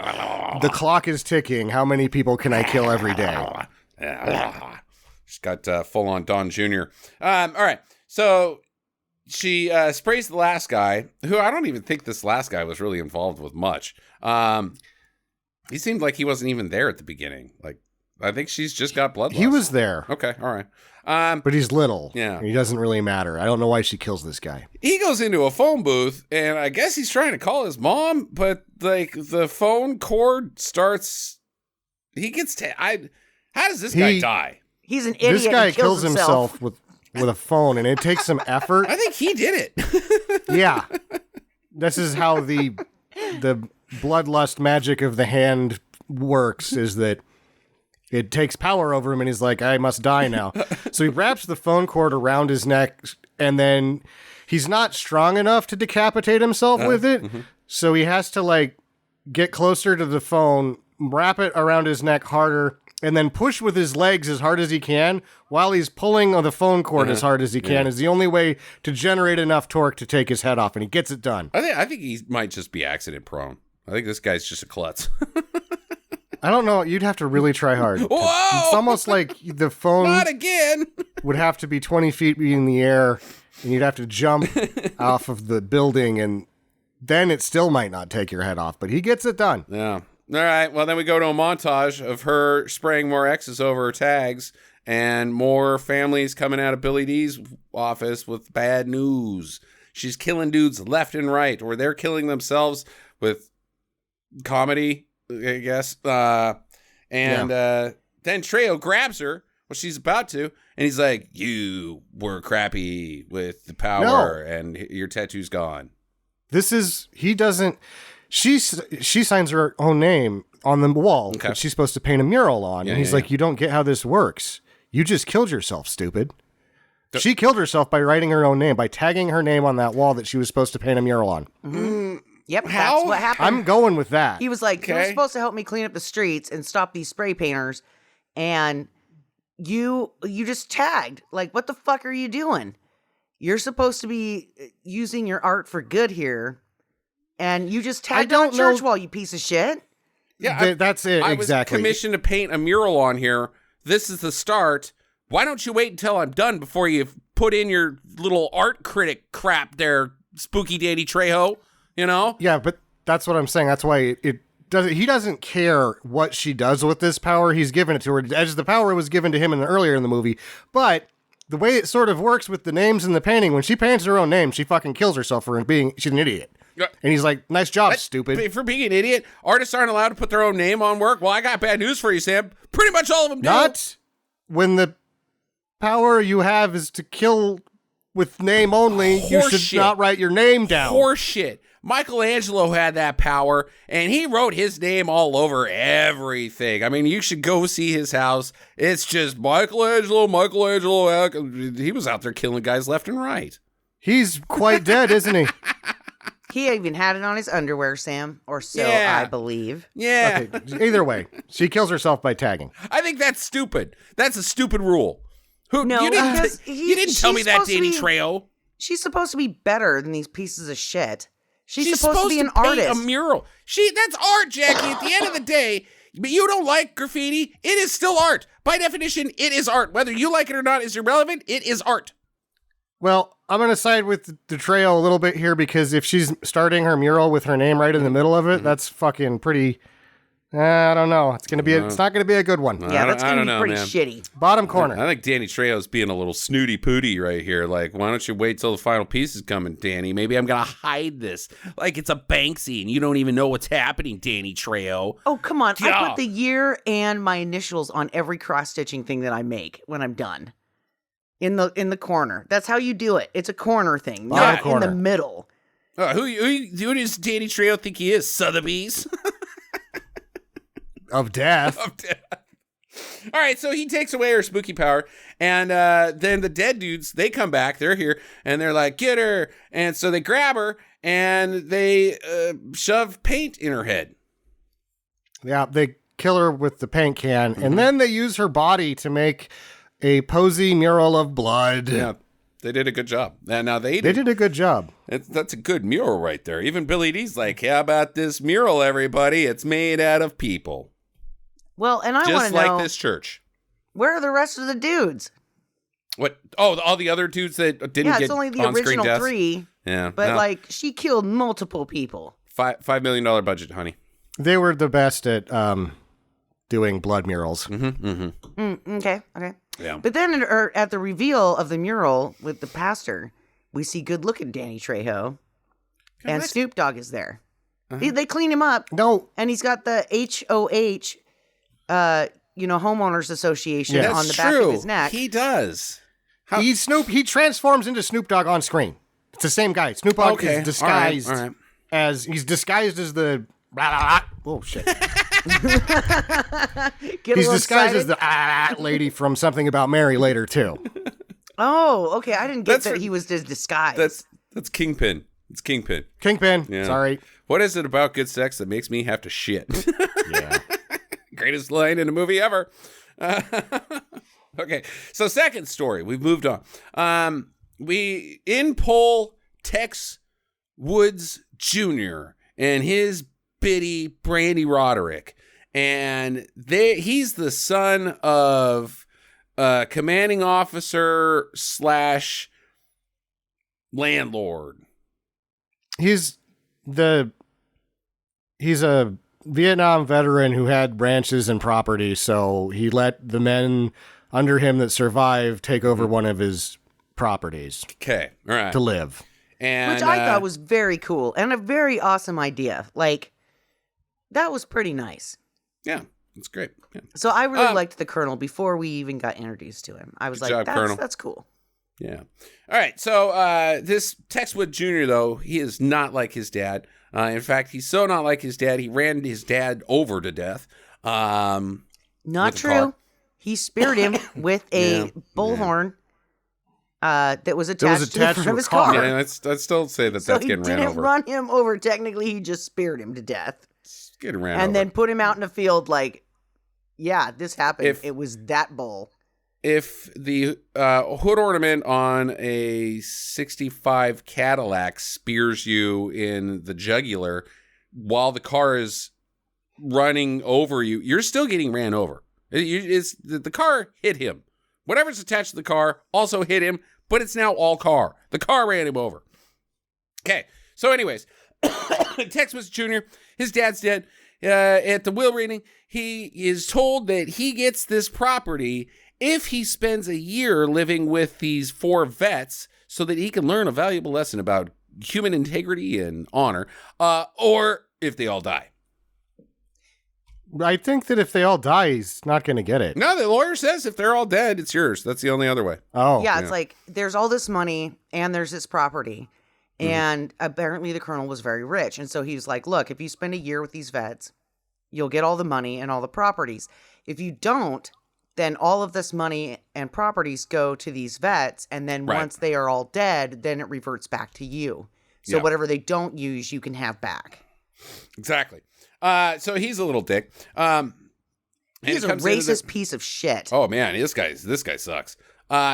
the clock is ticking. How many people can I kill every day? She's got full-on Don Jr. All right. So she sprays the last guy, who I don't even think this last guy was really involved with much. He seemed like he wasn't even there at the beginning. Like, I think she's just got bloodlust. He was there. Okay, all right. But he's little. Yeah. And he doesn't really matter. I don't know why she kills this guy. He goes into a phone booth, and I guess he's trying to call his mom, but like the phone cord starts. He gets. How does this guy die? He's an idiot. This guy and kills himself with a phone, and it takes some effort. I think he did it. Yeah. This is how the bloodlust magic of the hand works, is that it takes power over him, and he's like, I must die now. So he wraps the phone cord around his neck, and then he's not strong enough to decapitate himself with it. Mm-hmm. So he has to, like, get closer to the phone, wrap it around his neck harder, and then push with his legs as hard as he can while he's pulling on the phone cord as hard as he can is the only way to generate enough torque to take his head off, and he gets it done. I think he might just be accident prone. I think this guy's just a klutz. I don't know. You'd have to really try hard. Whoa! It's almost like the phone Not again. would have to be 20 feet in the air, and you'd have to jump off of the building, and then it still might not take your head off, but he gets it done. Yeah. All right. Well, then we go to a montage of her spraying more X's over her tags and more families coming out of Billy D's office with bad news. She's killing dudes left and right, or they're killing themselves with comedy, I guess. Then Trejo grabs her when she's about to, and he's like, you were crappy with the power, and your tattoo's gone. She signs her own name on the wall that she's supposed to paint a mural on. And he's like, you don't get how this works. You just killed yourself, stupid. She killed herself by writing her own name, by tagging her name on that wall that she was supposed to paint a mural on. Mm-hmm. Yep, How? that's what happened. I'm going with that. He was like, you're supposed to help me clean up the streets and stop these spray painters, and you just tagged. Like, what the fuck are you doing? You're supposed to be using your art for good here, and you just tagged on a church wall, you piece of shit. Yeah, that's it, exactly. I was commissioned to paint a mural on here. This is the start. Why don't you wait until I'm done before you put in your little art critic crap there, Spooky Danny Trejo? You know? Yeah, but that's what I'm saying. That's why he doesn't care what she does with this power. He's given it to her as the power was given to him earlier in the movie. But the way it sort of works with the names in the painting, when she paints her own name, she fucking kills herself for she's an idiot. And he's like, nice job, stupid. For being an idiot, artists aren't allowed to put their own name on work. Well, I got bad news for you, Sam. Pretty much all of them do. Not when the power you have is to kill with name only. You should not write your name down. Horseshit. Michelangelo had that power, and he wrote his name all over everything. I mean, you should go see his house. It's just Michelangelo. He was out there killing guys left and right. He's quite dead, isn't he? He even had it on his underwear, Sam, or so I believe. Yeah. Okay. Either way, she kills herself by tagging. I think that's stupid. That's a stupid rule. You didn't tell me that, Danny Trejo. She's supposed to be better than these pieces of shit. She's supposed to be an paint artist. A mural. That's art, Jackie. At the end of the day, but you don't like graffiti. It is still art. By definition, it is art. Whether you like it or not is irrelevant. It is art. Well, I'm going to side with the Trejo a little bit here, because if she's starting her mural with her name right in the middle of it, that's fucking pretty... I don't know. It's not going to be a good one. Yeah, that's going to be pretty shitty. Bottom corner. I think Danny Trejo's being a little snooty pooty right here. Like, why don't you wait till the final piece is coming, Danny? Maybe I'm going to hide this. Like it's a Banksy and you don't even know what's happening, Danny Trejo. Oh, come on. I put the year and my initials on every cross-stitching thing that I make when I'm done. In the corner. That's how you do it. It's a corner thing, not in the middle. Who does Danny Trejo think he is? Sotheby's? Of death. All right, so he takes away her spooky power, and then the dead dudes, they come back. They're here, and they're like, get her. And so they grab her, and they shove paint in her head. Yeah, they kill her with the paint can, and then they use her body to make a posy mural of blood. Yeah, they did a good job. Now they did a good job. That's a good mural right there. Even Billy D's like, how about this mural, everybody? It's made out of people. Well, and I want to know, just like this church. Where are the rest of the dudes? What? Oh, all the other dudes that didn't get it's only the on-screen original deaths? 3. Yeah. But, no. like, she killed multiple people. $5 million budget, honey. They were the best at doing blood murals. Okay. Yeah. But then at the reveal of the mural with the pastor, we see good-looking Danny Trejo. And Snoop Dogg is there. They clean him up. No. And he's got the HOH, homeowners association Yeah. on the back of his neck. He does. He transforms into Snoop Dogg on screen. It's the same guy. Snoop Dogg is disguised All right. as the oh shit. He's disguised as the lady from Something About Mary later too. Oh, okay. I didn't get that he was disguised. That's Kingpin. It's Kingpin. Kingpin. Yeah. Sorry. What is it about good sex that makes me have to shit? Yeah. Greatest line in a movie ever. Okay, so second story. We've moved on. We in poll Tex Woods Jr. and his biddy Brandy Roderick, and he's the son of commanding officer / landlord. He's a Vietnam veteran who had ranches and property, so he let the men under him that survived take over one of his properties. Okay, all right. To live. And, which I thought was very cool and a very awesome idea. Like, that was pretty nice. Yeah, it's great. Yeah. So I really liked the Colonel before we even got introduced to him. I was Good like, job, Colonel. that's cool. Yeah. All right. So this Tex Wood Jr., though, he is not like his dad. In fact, he's so not like his dad, he ran his dad over to death. Not true. He speared him with a bullhorn that was attached to the front of his car. Yeah, I'd still say that's getting ran over. He didn't run him over. Technically, he just speared him to death. It's getting ran over. And then put him out in a field like, yeah, this happened. It was that bull. If the hood ornament on a 65 Cadillac spears you in the jugular while the car is running over you, you're still getting ran over. The car hit him. Whatever's attached to the car also hit him, but it's now all car. The car ran him over. Okay, so anyways, Tex Woods Jr., his dad's dead. At the will reading, he is told that he gets this property if he spends a year living with these 4 vets so that he can learn a valuable lesson about human integrity and honor, or if they all die. I think that if they all die, he's not going to get it. No, the lawyer says if they're all dead, it's yours. That's the only other way. Oh. Yeah, it's like there's all this money and there's this property. And apparently the Colonel was very rich. And so he was like, look, if you spend a year with these vets, you'll get all the money and all the properties. If you don't, then all of this money and properties go to these vets. And then once they are all dead, then it reverts back to you. So whatever they don't use, you can have back. Exactly. So he's a little dick. He's a racist piece of shit. Oh man, this guy sucks.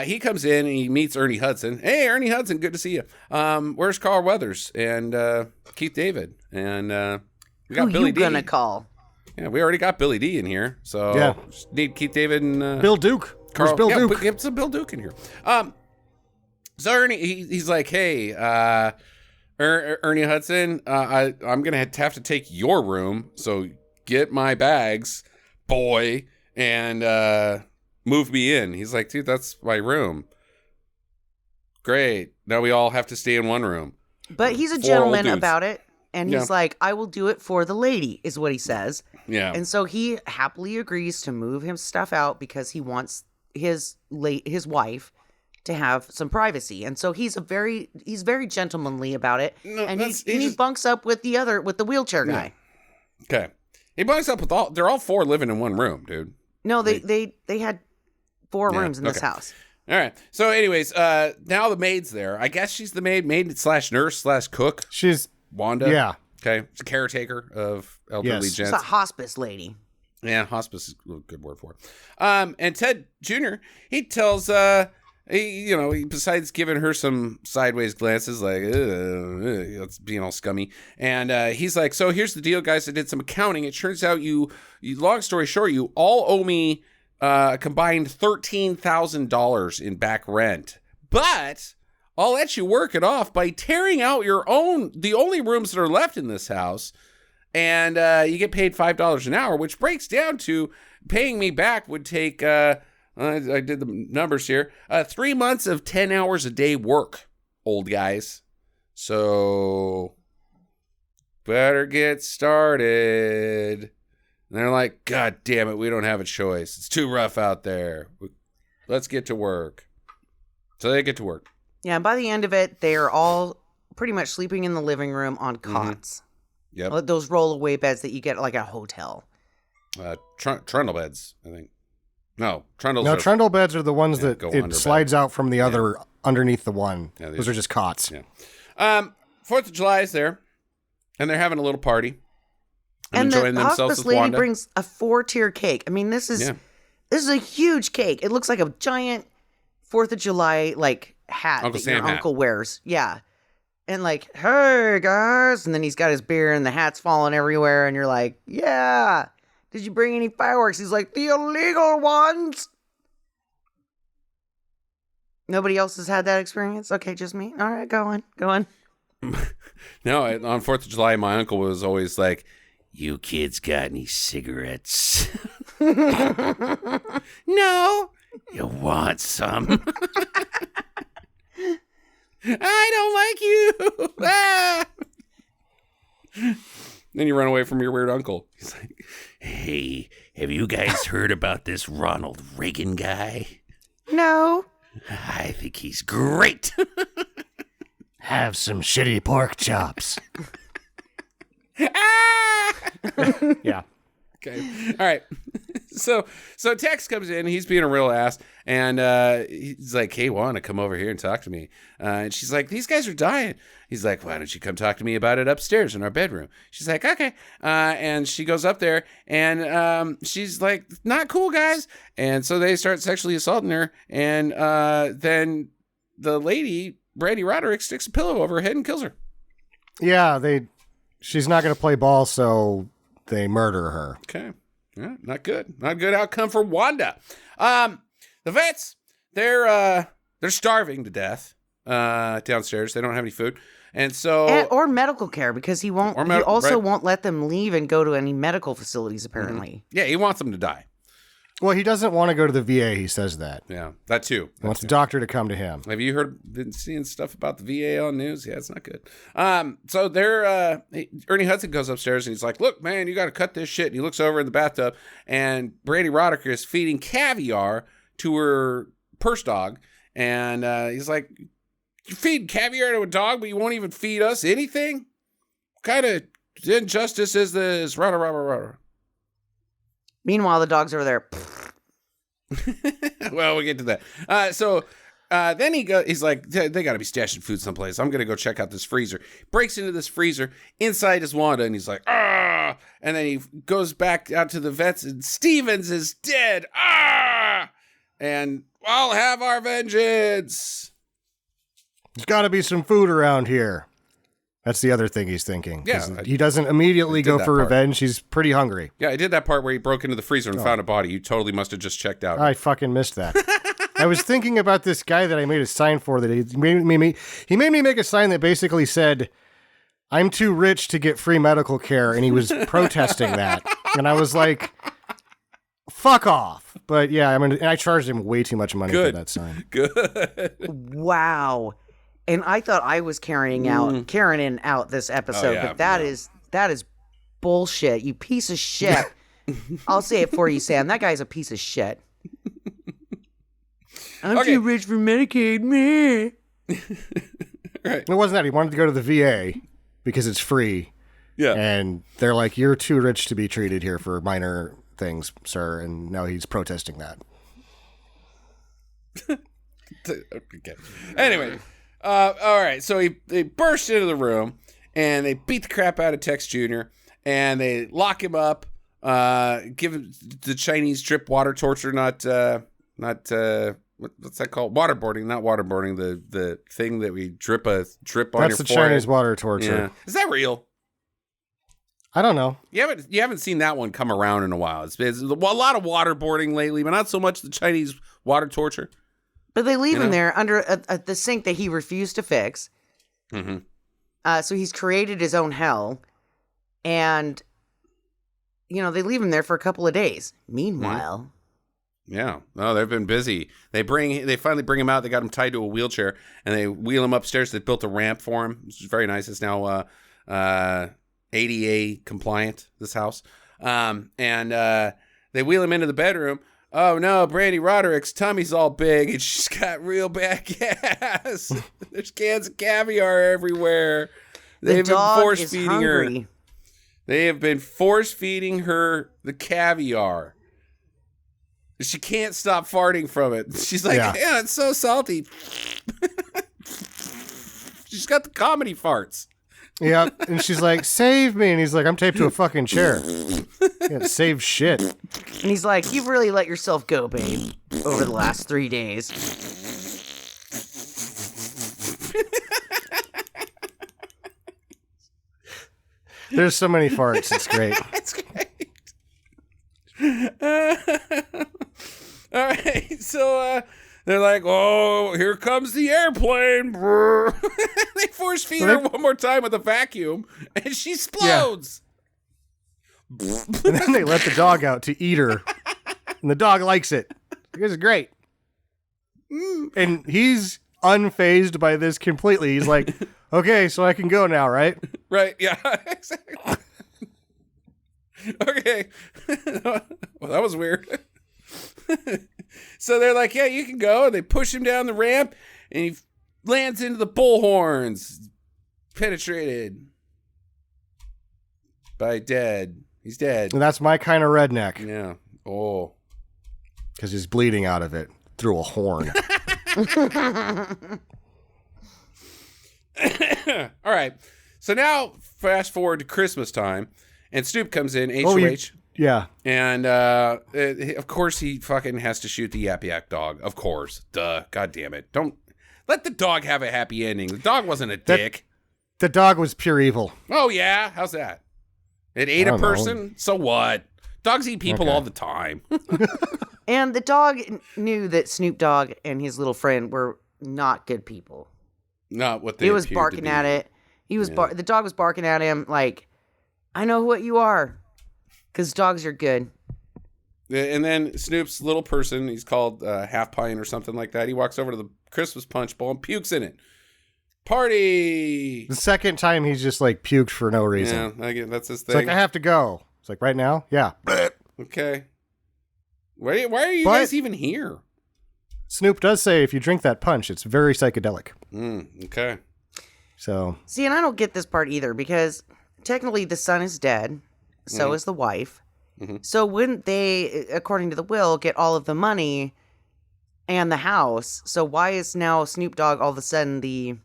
He comes in and he meets Ernie Hudson. Hey, Ernie Hudson, good to see you. Where's Carl Weathers and Keith David? And we got Billy D. Who you gonna call? Yeah, we already got Billy D in here. So just need Keith David and Bill Duke. Carl. Where's Bill Duke? Get some Bill Duke in here. So Ernie, he's like, hey, Ernie Hudson, I'm gonna have to take your room. So get my bags, boy, and move me in. He's like, dude, that's my room. Great. Now we all have to stay in one room. But he's a gentleman about it. And he's like, I will do it for the lady, is what he says. Yeah. And so he happily agrees to move his stuff out because he wants his wife to have some privacy. And so he's very gentlemanly about it. No, and he bunks up with the wheelchair guy. Yeah. Okay. He bunks up with they're all 4 living in one room, dude. No, they had 4 rooms in this house. All right. So anyways, now the maid's there. I guess she's the maid/nurse/cook. She's Wanda. Yeah. Okay. She's a caretaker of elderly gents. She's a hospice lady. Yeah, hospice is a good word for it. And Ted Jr., he tells he besides giving her some sideways glances like that's being all scummy, and he's like, so here's the deal, guys. I did some accounting. It turns out you long story short, you all owe me combined $13,000 in back rent. But I'll let you work it off by tearing out the only rooms that are left in this house. And you get paid $5 an hour, which breaks down to paying me back would take, I did the numbers here, 3 months of 10 hours a day work, old guys. So better get started. And they're like, God damn it, we don't have a choice. It's too rough out there. Let's get to work. So they get to work. Yeah, and by the end of it, they're all pretty much sleeping in the living room on cots. Yep. Those rollaway beds that you get at like a hotel. Trundle beds, I think. No, trundle beds are the ones that it slides bed. out from the other underneath the one. Yeah, those are just cots. Yeah. 4th of July is there, and they're having a little party. And enjoying the themselves hospice with lady Wanda. brings a 4-tier cake. I mean, this is a huge cake. It looks like a giant 4th of July like hat Uncle that Sam your hat. uncle wears. Yeah. And like, hey guys, and then he's got his beer and the hat's falling everywhere, and you're like, yeah. Did you bring any fireworks? He's like, the illegal ones. Nobody else has had that experience? Okay, just me. All right, go on. No, on 4th of July, my uncle was always like, you kids got any cigarettes? No. You want some? I don't like you. Ah! Then you run away from your weird uncle. He's like, hey, have you guys heard about this Ronald Reagan guy? No. I think he's great. Have some shitty pork chops. Ah! Yeah. Okay. All right. So Tex comes in. He's being a real ass. And he's like, hey, Wanda, come over here and talk to me. And she's like, these guys are dying. He's like, why don't you come talk to me about it upstairs in our bedroom? She's like, okay. And she goes up there. And she's like, not cool, guys. And so they start sexually assaulting her. And then the lady, Brandy Roderick, sticks a pillow over her head and kills her. Yeah, she's not going to play ball, so they murder her. Okay. Yeah, not good. Not a good outcome for Wanda. The vets, they're starving to death downstairs. They don't have any food. And so or medical care, because he won't won't let them leave and go to any medical facilities, apparently. Mm-hmm. Yeah, he wants them to die. Well, he doesn't want to go to the VA, he says that. Yeah, that too. He wants the doctor to come to him. Have you been seeing stuff about the VA on news? Yeah, it's not good. So they're, Ernie Hudson goes upstairs and he's like, look, man, you got to cut this shit. And he looks over in the bathtub and Brandy Roderick is feeding caviar to her purse dog. And he's like, you feed caviar to a dog, but you won't even feed us anything? What kind of injustice is this? Rah, rah, rah, rah. Meanwhile, the dog's over there. Well, we'll get to that. So then he's like, they got to be stashing food someplace. I'm going to go check out this freezer. Breaks into this freezer. Inside is Wanda, and he's like, ah! And then he goes back out to the vets, and Stevens is dead. Ah! And I'll have our vengeance. There's got to be some food around here. That's the other thing he's thinking. Yeah. He doesn't immediately go for part. revenge. He's pretty hungry. Yeah, I did that part where he broke into the freezer and found a body. You totally must have just checked out. I fucking missed that. I was thinking about this guy that I made a sign for that he made me make a sign that basically said, I'm too rich to get free medical care. And he was protesting that. And I was like, fuck off. But yeah, and I charged him way too much money for that sign. Good. Wow. And I thought I was carrying out this episode, but that is bullshit. You piece of shit. I'll say it for you, Sam. That guy's a piece of shit. I'm too rich for Medicaid, me. Right. It wasn't that. He wanted to go to the VA because it's free. Yeah. And they're like, you're too rich to be treated here for minor things, sir. And now he's protesting that. Okay. Anyway. All right, so they burst into the room, and they beat the crap out of Tex Jr., and they lock him up, give him the Chinese drip water torture, what's that called? Waterboarding, not waterboarding, the thing that we drip on your forehead. That's the Chinese water torture. Yeah. Is that real? I don't know. You haven't seen that one come around in a while. It's a lot of waterboarding lately, but not so much the Chinese water torture. But they leave him there under the sink that he refused to fix. Mm-hmm. So he's created his own hell. And, they leave him there for a couple of days. Meanwhile... Yeah. No, they've been busy. They finally bring him out. They got him tied to a wheelchair, and they wheel him upstairs. They built a ramp for him, which is very nice. It's now ADA compliant, this house. And they wheel him into the bedroom. Oh, no, Brandy Roderick's tummy's all big, and she's got real bad gas. There's cans of caviar everywhere. They've been force-feeding her. They have been force-feeding her the caviar. She can't stop farting from it. She's like, yeah it's so salty. She's got the comedy farts. Yeah, and she's like, save me. And he's like, I'm taped to a fucking chair. Yeah, save shit. And he's like, you've really let yourself go, babe, over the last 3 days. There's so many farts. It's great. It's great. All right, so they're like, oh, here comes the airplane. They force feed her one more time with a vacuum, and she explodes. Yeah. And then they let the dog out to eat her, and the dog likes it. This is great. And he's unfazed by this completely. He's like, okay, so I can go now, right? Right, yeah, exactly. Okay. Well, that was weird. So they're like, yeah, you can go. And they push him down the ramp, and he lands into the bullhorns. Penetrated by dead. He's dead. And that's my kind of redneck. Yeah. Oh. Because he's bleeding out of it through a horn. All right. So now, fast forward to Christmas time, and Snoop comes in, HOH. Yeah. And, of course, he fucking has to shoot the Yap Yak dog. Of course. Duh. God damn it. Don't let the dog have a happy ending. The dog wasn't a dick. The dog was pure evil. Oh, yeah? How's that? It ate a person? So what? Dogs eat people all the time. And the dog knew that Snoop Dogg and his little friend were not good people. Not what they He was barking at it. He was the dog was barking at him like, I know what you are. Because dogs are good. And then Snoop's little person, he's called Half Pint or something like that. He walks over to the Christmas punch bowl and pukes in it. Party! The second time he's just like puked for no reason. Yeah, that's his thing. It's like, I have to go. It's like, right now? Yeah. Okay. Why are you guys even here? Snoop does say if you drink that punch, it's very psychedelic. Okay. So. See, and I don't get this part either because technically the son is dead. So is the wife. Mm-hmm. So wouldn't they, according to the will, get all of the money and the house? So why is now Snoop Dogg all of a sudden the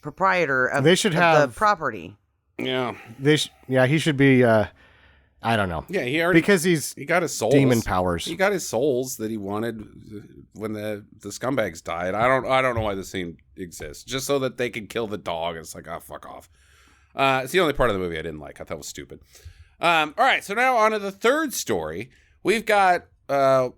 proprietor of, the property? Yeah. He should be, I don't know. Yeah, because he got his souls. Demon powers. He got his souls that he wanted when the scumbags died. I don't know why this scene exists. Just so that they can kill the dog. It's like, oh, fuck off. It's the only part of the movie I didn't like. I thought it was stupid. All right, so now on to the third story. We've got a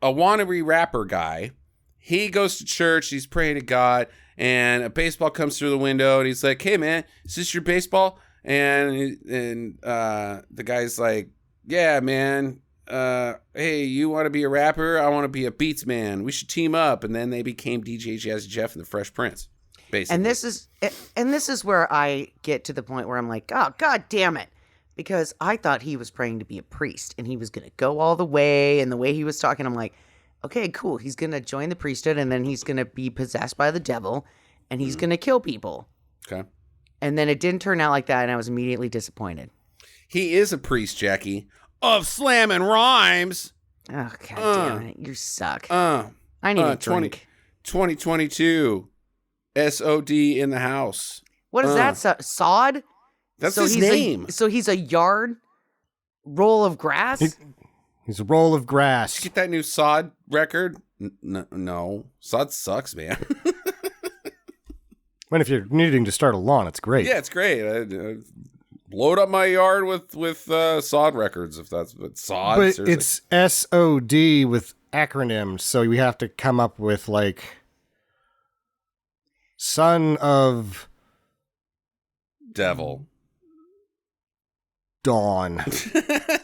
wannabe rapper guy. He goes to church. He's praying to God, and a baseball comes through the window, and he's like, "Hey, man, is this your baseball?" And the guy's like, "Yeah, man. Hey, you want to be a rapper? I want to be a beats man. We should team up." And then they became DJ Jazzy Jeff and the Fresh Prince. Basically. And this is where I get to the point where I'm like, oh, God damn it. Because I thought he was praying to be a priest and he was going to go all the way. And the way he was talking, I'm like, okay, cool. He's going to join the priesthood and then he's going to be possessed by the devil and he's going to kill people. Okay. And then it didn't turn out like that and I was immediately disappointed. He is a priest, Jackie, of slamming rhymes. Oh, God damn it. You suck. I need a drink. 2022. SOD in the house. What is that? Sod? That's his name. So he's a yard roll of grass? He's a roll of grass. Did you get that new Sod record? No. Sod sucks, man. When if you're needing to start a lawn, it's great. Yeah, it's great. load up my yard with sod records, if that's what sod. But seriously. it's SOD with acronyms, so we have to come up with like son of devil. Dawn.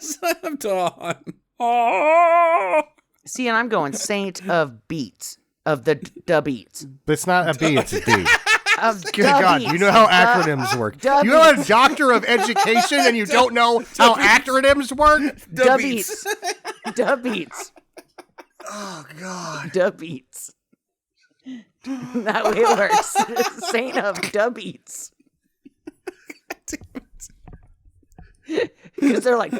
Son of Dawn. Oh. See, and I'm going Saint of Beats. Of the beats. But it's not a B, it's a D. Of Good God, you know how acronyms work. You're a doctor of education and you don't know how acronyms work? Beats. Beats. Oh, God. Beats. That way it works. Saint of Beats. Because they're like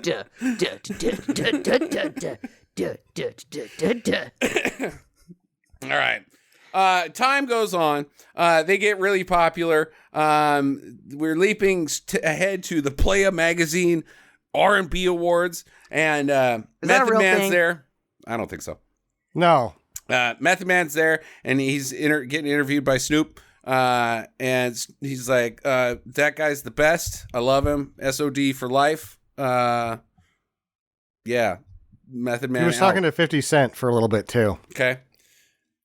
All right. Time goes on. They get really popular. We're leaping ahead to the Playa Magazine R&B Awards, and Method Man's there. I don't think so. No. Method Man's there, and he's getting interviewed by Snoop. And he's like, that guy's the best. I love him. SOD for life. Yeah. Method Man. He was talking to 50 Cent for a little bit, too. Okay.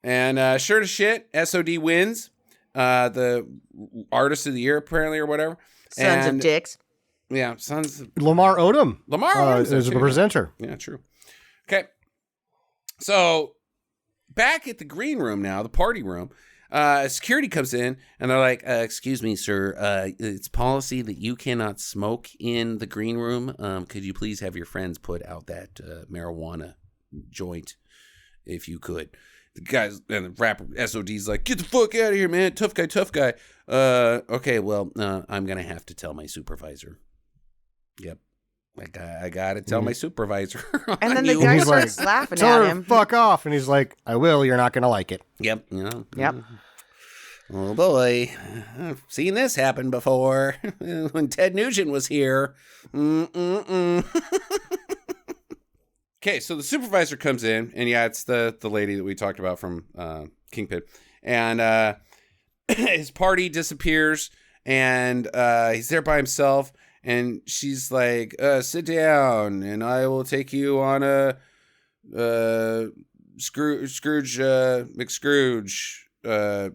And sure to shit, SOD wins the Artist of the Year, apparently, or whatever. Sons of Dicks. Yeah, Sons of... Lamar Odom. Lamar Odom is a presenter. Yeah, true. Okay. So, back at the green room now, the party room, security comes in, and they're like, excuse me, sir, it's policy that you cannot smoke in the green room. Could you please have your friends put out that marijuana joint, if you could? The guys and the rapper SOD's like, get the fuck out of here, man. Tough guy. Okay, well, I'm going to have to tell my supervisor. Yep. I got to tell my supervisor. And then the guy starts laughing Tell at her him. fuck off. And he's like, I will. You're not going to like it. Yep. You know, Yep. Oh, boy. I've seen this happen before. When Ted Nugent was here. Okay, so the supervisor comes in, and yeah, it's the lady that we talked about from Kingpin. And his party disappears, and he's there by himself, and she's like, sit down, and I will take you on a Scrooge McScrooge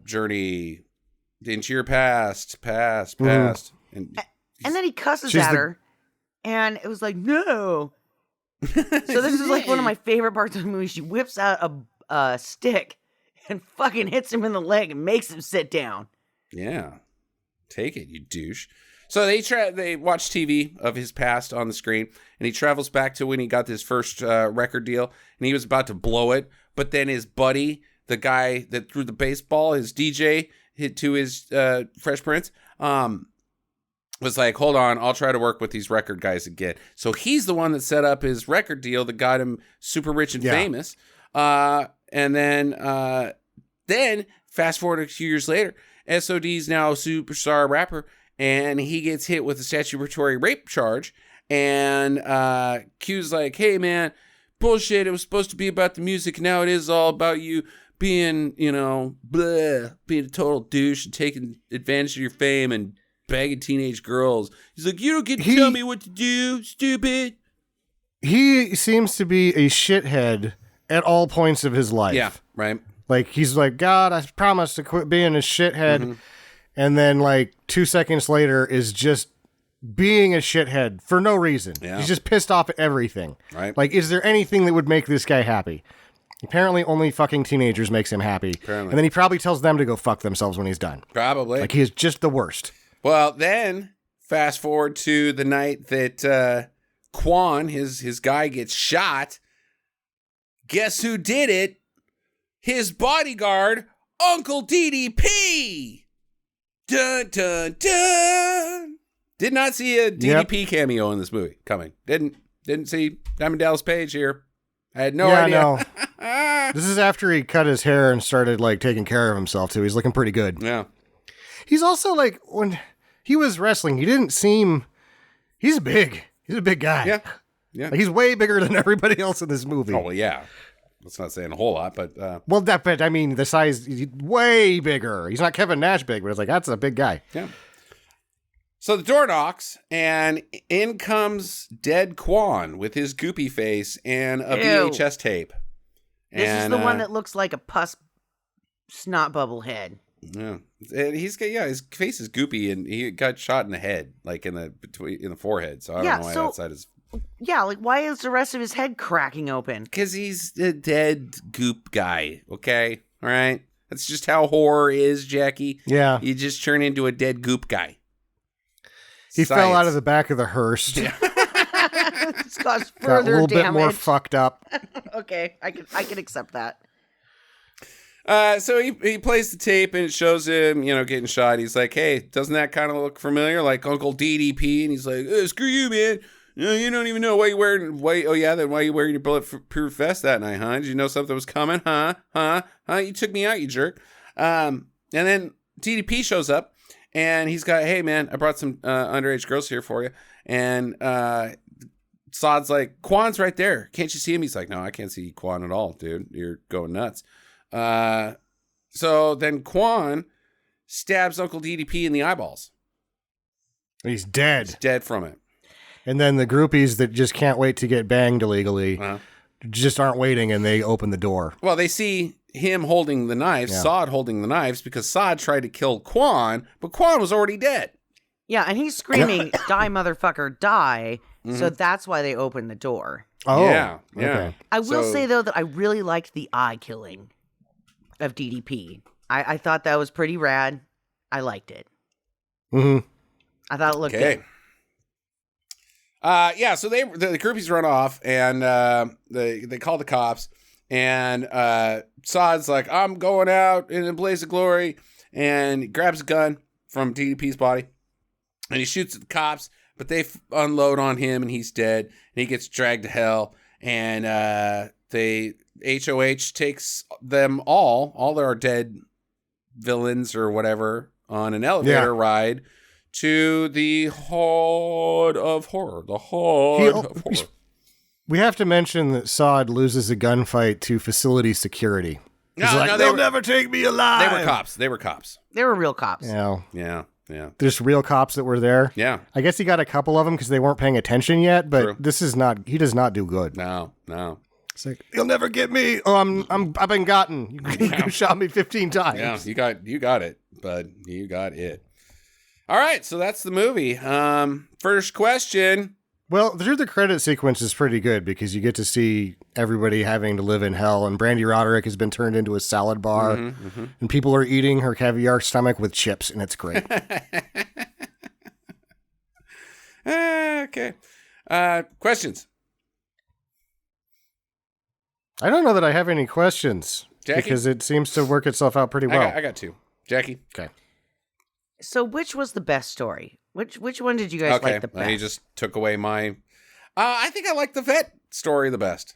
journey into your past. And then he cusses at her, and it was like, no. So this is like one of my favorite parts of the movie. She whips out a stick and fucking hits him in the leg and makes him sit down. Yeah. Take it, you douche. So they watch TV of his past on the screen, and he travels back to when he got his first record deal, and he was about to blow it, but then his buddy, the guy that threw the baseball, his DJ, hit to his Fresh Prince, was like, hold on, I'll try to work with these record guys again. So he's the one that set up his record deal that got him super rich and famous. And then fast forward a few years later, SOD's now a superstar rapper, and he gets hit with a statutory rape charge. And Q's like, hey, man, bullshit. It was supposed to be about the music. Now it is all about you being, being a total douche and taking advantage of your fame and bagging teenage girls. He's like, you don't get to tell me what to do, stupid. He seems to be a shithead at all points of his life. Yeah, right. Like, he's like, God, I promised to quit being a shithead. Mm-hmm. And then, like, 2 seconds later is just being a shithead for no reason. Yeah. He's just pissed off at everything. Right. Like, is there anything that would make this guy happy? Apparently only fucking teenagers makes him happy. Apparently. And then he probably tells them to go fuck themselves when he's done. Probably. Like, he is just the worst. Well, then, fast forward to the night that Quan, his guy, gets shot. Guess who did it? His bodyguard, Uncle DDP. Dun, dun, dun. Did not see a DDP cameo in this movie coming. Didn't see Diamond Dallas Page here. I had no idea. No. This is after he cut his hair and started, like, taking care of himself, too. He's looking pretty good. Yeah. He's also, like, when he was wrestling, he didn't seem... He's big. He's a big guy. Yeah. Yeah. Like, he's way bigger than everybody else in this movie. Oh, well, yeah. That's not saying a whole lot, but... but, I mean, the size, he's way bigger. He's not Kevin Nash big, but it's like, that's a big guy. Yeah. So the door knocks, and in comes dead Quan with his goopy face and a Ew. VHS tape. This is the one that looks like a pus snot bubble head. Yeah, and his face is goopy, and he got shot in the head, like in the forehead. So I don't know why that side is. Yeah, like why is the rest of his head cracking open? Because he's a dead goop guy. Okay, all right. That's just how horror is, Jackie. Yeah, you just turn into a dead goop guy. He fell out of the back of the hearse. Yeah. It's caused Got further a little damage. bit more fucked up. Okay, I can accept that. So he plays the tape, and it shows him, getting shot. He's like, "Hey, doesn't that kind of look familiar, like Uncle DDP?" And he's like, "Screw you, man. No, you don't even know why you wearing why you wearing your bulletproof vest that night, huh? Did you know something was coming, huh? You took me out, you jerk." And then DDP shows up, and he's got, "Hey, man, I brought some underage girls here for you." And Sod's like, "Quan's right there. Can't you see him?" He's like, "No, I can't see Quan at all, dude. You're going nuts." So then Quan stabs Uncle DDP in the eyeballs. He's dead. He's dead from it. And then the groupies that just can't wait to get banged illegally just aren't waiting, and they open the door. Well, they see him holding the knives, Sod holding the knives, because Sod tried to kill Quan, but Quan was already dead. Yeah, and he's screaming, "Die, motherfucker, die!" So that's why they open the door. Oh, yeah. Okay. I will say though that I really liked the eye killing of DDP. I thought that was pretty rad. I liked it. Mm-hmm. I thought it looked good. So the groupies run off, and they call the cops, and Sod's like, "I'm going out in a blaze of glory," and he grabs a gun from DDP's body, and he shoots at the cops, but they unload on him, and he's dead, and he gets dragged to hell, and HOH takes them all their dead villains or whatever, on an elevator ride to the Horde of Horror. The Horde of Horror. We have to mention that Sod loses a gunfight to facility security. He's they'll never take me alive. They were cops. They were real cops. Yeah. Yeah. There's real cops that were there. Yeah. I guess he got a couple of them because they weren't paying attention yet, but True. He does not do good. No. It's like, you'll never get me. Oh, I've been gotten. You shot me 15 times. Yeah, you got it, bud. You got it. All right, so that's the movie. First question. Well, through the credit sequence is pretty good because you get to see everybody having to live in hell, and Brandy Roderick has been turned into a salad bar, and people are eating her caviar stomach with chips, and it's great. Okay. Questions? I don't know that I have any questions, Jackie? because it seems to work itself out pretty well. I got two. Jackie? Okay. So which was the best story? Which one did you guys like the best? You just took away my... I think I like the vet story the best.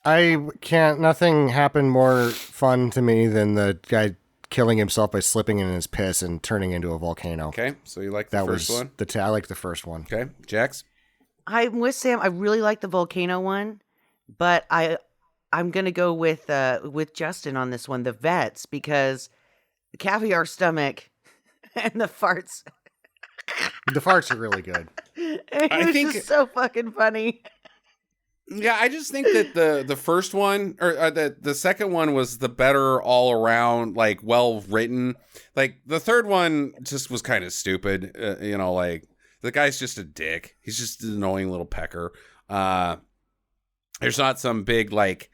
Nothing happened more fun to me than the guy killing himself by slipping in his piss and turning into a volcano. Okay, so you like the first one? I like the first one. Okay, Jax? I'm with Sam. I really like the volcano one, but I'm gonna go with Justin on this one, the vets, because the caviar stomach and the farts. The farts are really good. I think just so fucking funny. Yeah, I just think that the first one or the second one was the better all around, like well written. Like the third one just was kind of stupid. Like the guy's just a dick. He's just an annoying little pecker. There's not some big like,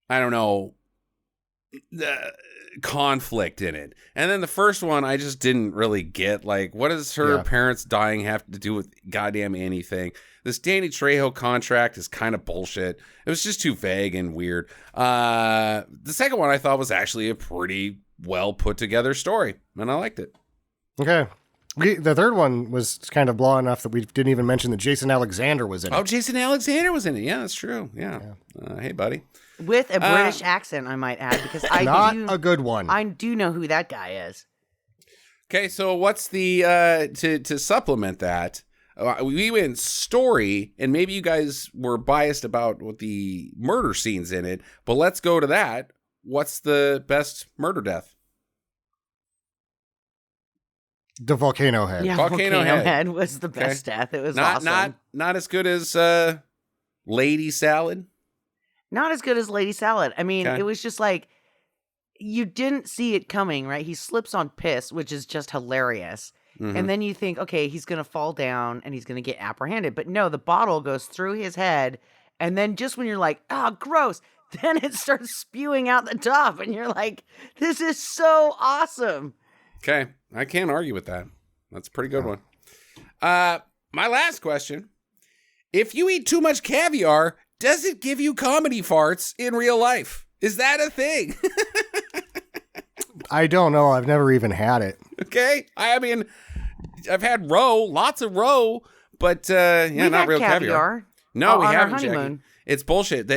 I don't know, conflict in it. And then the first one I just didn't really get. Like, what does her parents dying have to do with goddamn anything? This Danny Trejo contract is kind of bullshit. It was just too vague and weird. The second one I thought was actually a pretty well put together story, and I liked it. Okay. The third one was kind of blah enough that we didn't even mention that Jason Alexander was in it. Oh, Jason Alexander was in it. Yeah, that's true. Yeah. Hey, buddy. With a British accent, I might add, because a good one. I do know who that guy is. Okay, so what's the to supplement that? We went story, and maybe you guys were biased about what the murder scenes in it, but let's go to that. What's the best murder death? The volcano head. Yeah, Volcano Head. was the best death. It was not awesome. not as good as Lady Salad. Not as good as Lady Salad. I mean, Okay. it was just like, you didn't see it coming, right? He slips on piss, which is just hilarious. Mhm. And then you think, okay, he's going to fall down and he's going to get apprehended. But no, the bottle goes through his head. And then just when you're like, oh, gross, then it starts spewing out the top. And you're like, this is so awesome. Okay, I can't argue with that. That's a pretty good one. My last question. If you eat too much caviar, does it give you comedy farts in real life? Is that a thing? I don't know. I've never even had it. Okay. I mean, I've had roe, lots of roe, but We've not had real caviar. No, we on our haven't, Jackie. honeymoon. It's bullshit.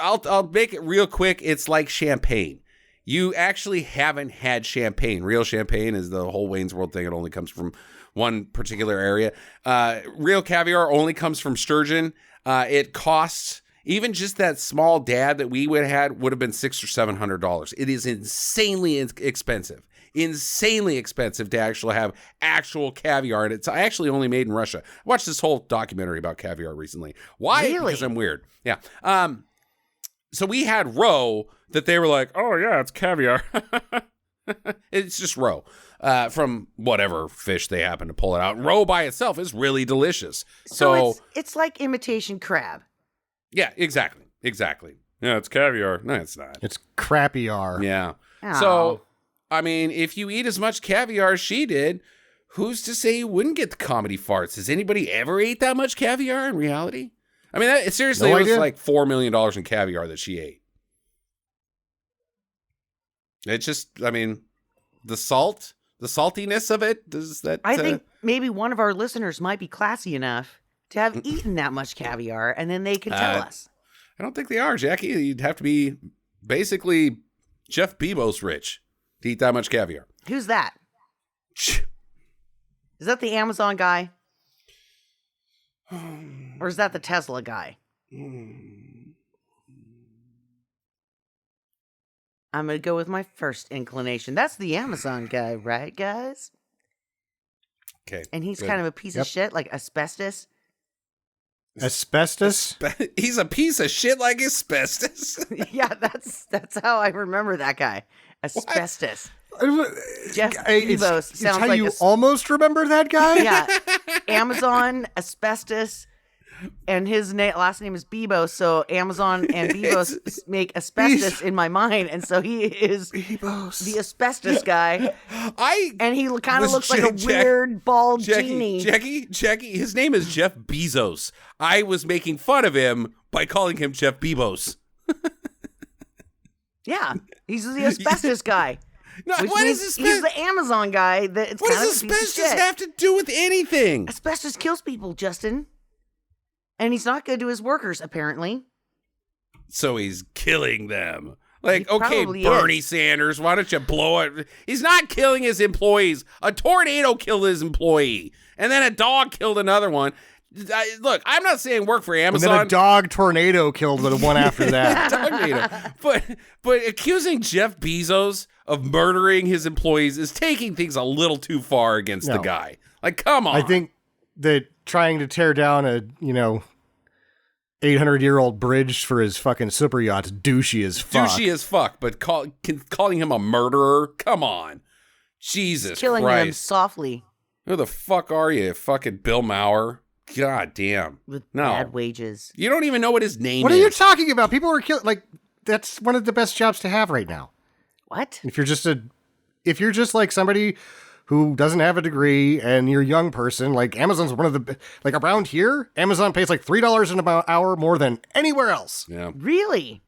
I'll make it real quick. It's like champagne. You actually haven't had champagne. Real champagne is the whole Wayne's World thing. It only comes from one particular area. Real caviar only comes from sturgeon. It costs, even just that small dad that we would have been $600 or $700. It is insanely expensive. Insanely expensive to actually have actual caviar, and it's actually only made in Russia. I watched this whole documentary about caviar recently. Why? Really? Because I'm weird. Yeah. So we had roe that they were like, oh yeah, it's caviar. It's just roe from whatever fish they happen to pull it out. Roe by itself is really delicious. So it's like imitation crab. yeah, exactly. Yeah, it's caviar. No, it's not. It's crappy R. Yeah. Oh. So, I mean, if you eat as much caviar as she did, who's to say you wouldn't get the comedy farts? Has anybody ever ate that much caviar in reality? I mean, seriously, No it was idea. like $4 million in caviar that she ate. It's just, I mean, the saltiness of it, does that... I think maybe one of our listeners might be classy enough to have eaten that much caviar, and then they can tell us. I don't think they are, Jackie. You'd have to be basically Jeff Bezos rich to eat that much caviar. Who's that? Is that the Amazon guy? Or is that the Tesla guy? I'm going to go with my first inclination. That's the Amazon guy, right, guys? Okay. And he's good. kind of a piece of shit, like asbestos. Asbestos? He's a piece of shit like asbestos. Yeah, that's how I remember that guy. Asbestos. Jeff It's Bezos sounds how like you almost remember that guy? Yeah, Amazon, asbestos, and his last name is Bezos. So Amazon and Bezos make asbestos in my mind, and so he is the asbestos guy. And he kind of looks like a weird bald genie. Jackie, his name is Jeff Bezos. I was making fun of him by calling him Jeff Bezos. Yeah, he's the asbestos guy. No, Which what means is he's the Amazon guy. That it's What kind does of a piece of asbestos shit. have to do with anything? Asbestos kills people, Justin. And he's not good to his workers, apparently. So he's killing them. Like, He okay, probably Bernie is. Sanders, why don't you blow it? He's not killing his employees. A tornado killed his employee. And then a dog killed another one. Look, I'm not saying work for And Amazon. then a dog tornado killed the one after that. But accusing Jeff Bezos of murdering his employees is taking things a little too far against the No. guy. Like, come on. I think that trying to tear down a, 800-year-old bridge for his fucking super yacht's douchey as fuck. douchey as fuck, but calling him a murderer? Come on. Jesus Killing them Christ. softly Who the fuck are you, fucking Bill Maher? God damn. with No. bad wages. You don't even know what his name What is. are you talking about? People are killing. Like, that's one of the best jobs to have right now. What? If you're just like somebody who doesn't have a degree and you're a young person, like Amazon's one of the, like around here, Amazon pays like $3 an hour more than anywhere else. Yeah. Really?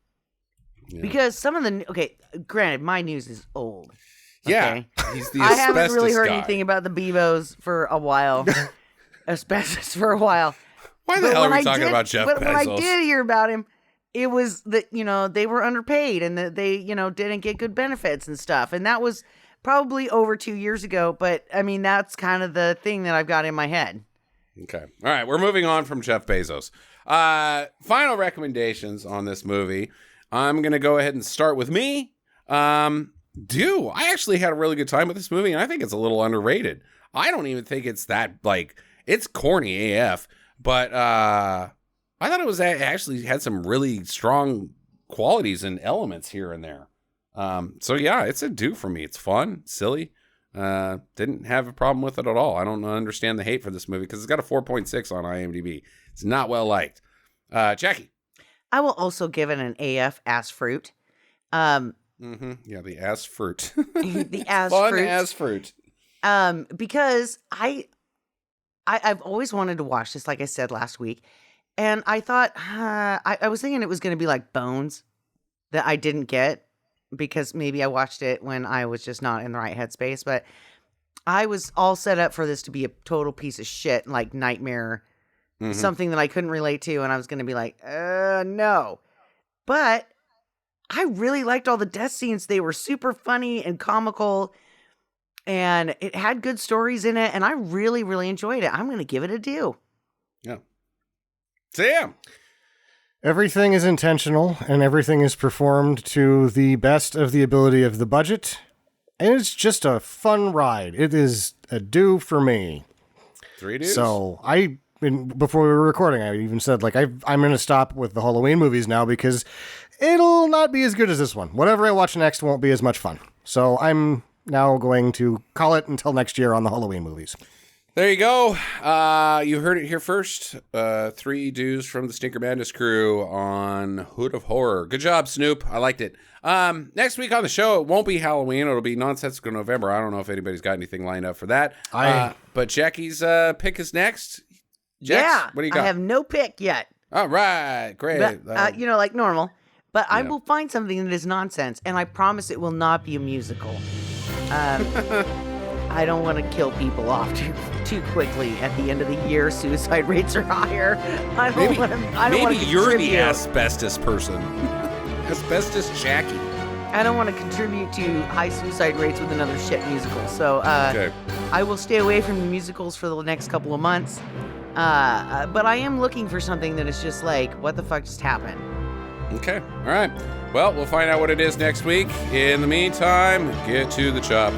Yeah. Because some of the granted, my news is old. Yeah. Okay? He's the I haven't really asbestos heard guy. anything about the Bezos for a while. Asbestos for a while. Why the But hell are when we I talking did- about Jeff but Bezos? when I did hear about him, it was that, they were underpaid and that they, didn't get good benefits and stuff. And that was probably over 2 years ago. But I mean, that's kind of the thing that I've got in my head. Okay. All right. We're moving on from Jeff Bezos. Final recommendations on this movie. I'm going to go ahead and start with me. do. I actually had a really good time with this movie, and I think it's a little underrated. I don't even think it's that, like, it's corny AF, but I thought it actually had some really strong qualities and elements here and there. So yeah, it's a do for me. It's fun, silly. Didn't have a problem with it at all. I don't understand the hate for this movie because it's got a 4.6 on IMDb. It's not well liked. Jackie. I will also give it an AF ass fruit. Yeah, the ass fruit. The ass fun fruit. Ass fruit. Because I've always wanted to watch this, like I said last week, and I thought I was thinking it was going to be like Bones that I didn't get because maybe I watched it when I was just not in the right headspace, but I was all set up for this to be a total piece of shit, like Nightmare, something that I couldn't relate to, and I was going to be like, no. But I really liked all the death scenes. They were super funny and comical, and it had good stories in it, and I really, really enjoyed it. I'm going to give it a do. Yeah. Sam. Everything is intentional, and everything is performed to the best of the ability of the budget, and it's just a fun ride. It is a do for me. 3 dudes. So before we were recording, I even said, like, I'm going to stop with the Halloween movies now because it'll not be as good as this one. Whatever I watch next won't be as much fun. So I'm now going to call it until next year on the Halloween movies. There you go. You heard it here first. 3 dudes from the Stinker Madness crew on Hood of Horror. Good job, Snoop. I liked it. Next week on the show, it won't be Halloween. It'll be Nonsensical November. I don't know if anybody's got anything lined up for that. But Jackie's pick is next. Jax, what do you got? I have no pick yet. All right. Great. But, like normal. But I will find something that is nonsense, and I promise it will not be a musical. I don't want to kill people off too quickly at the end of the year. Suicide rates are higher. I don't want to. Maybe you're the asbestos person. Asbestos Jackie. I don't want to contribute to high suicide rates with another shit musical. So I will stay away from the musicals for the next couple of months. But I am looking for something that is just like, what the fuck just happened? Okay. All right. Well, we'll find out what it is next week. In the meantime, get to the chopper.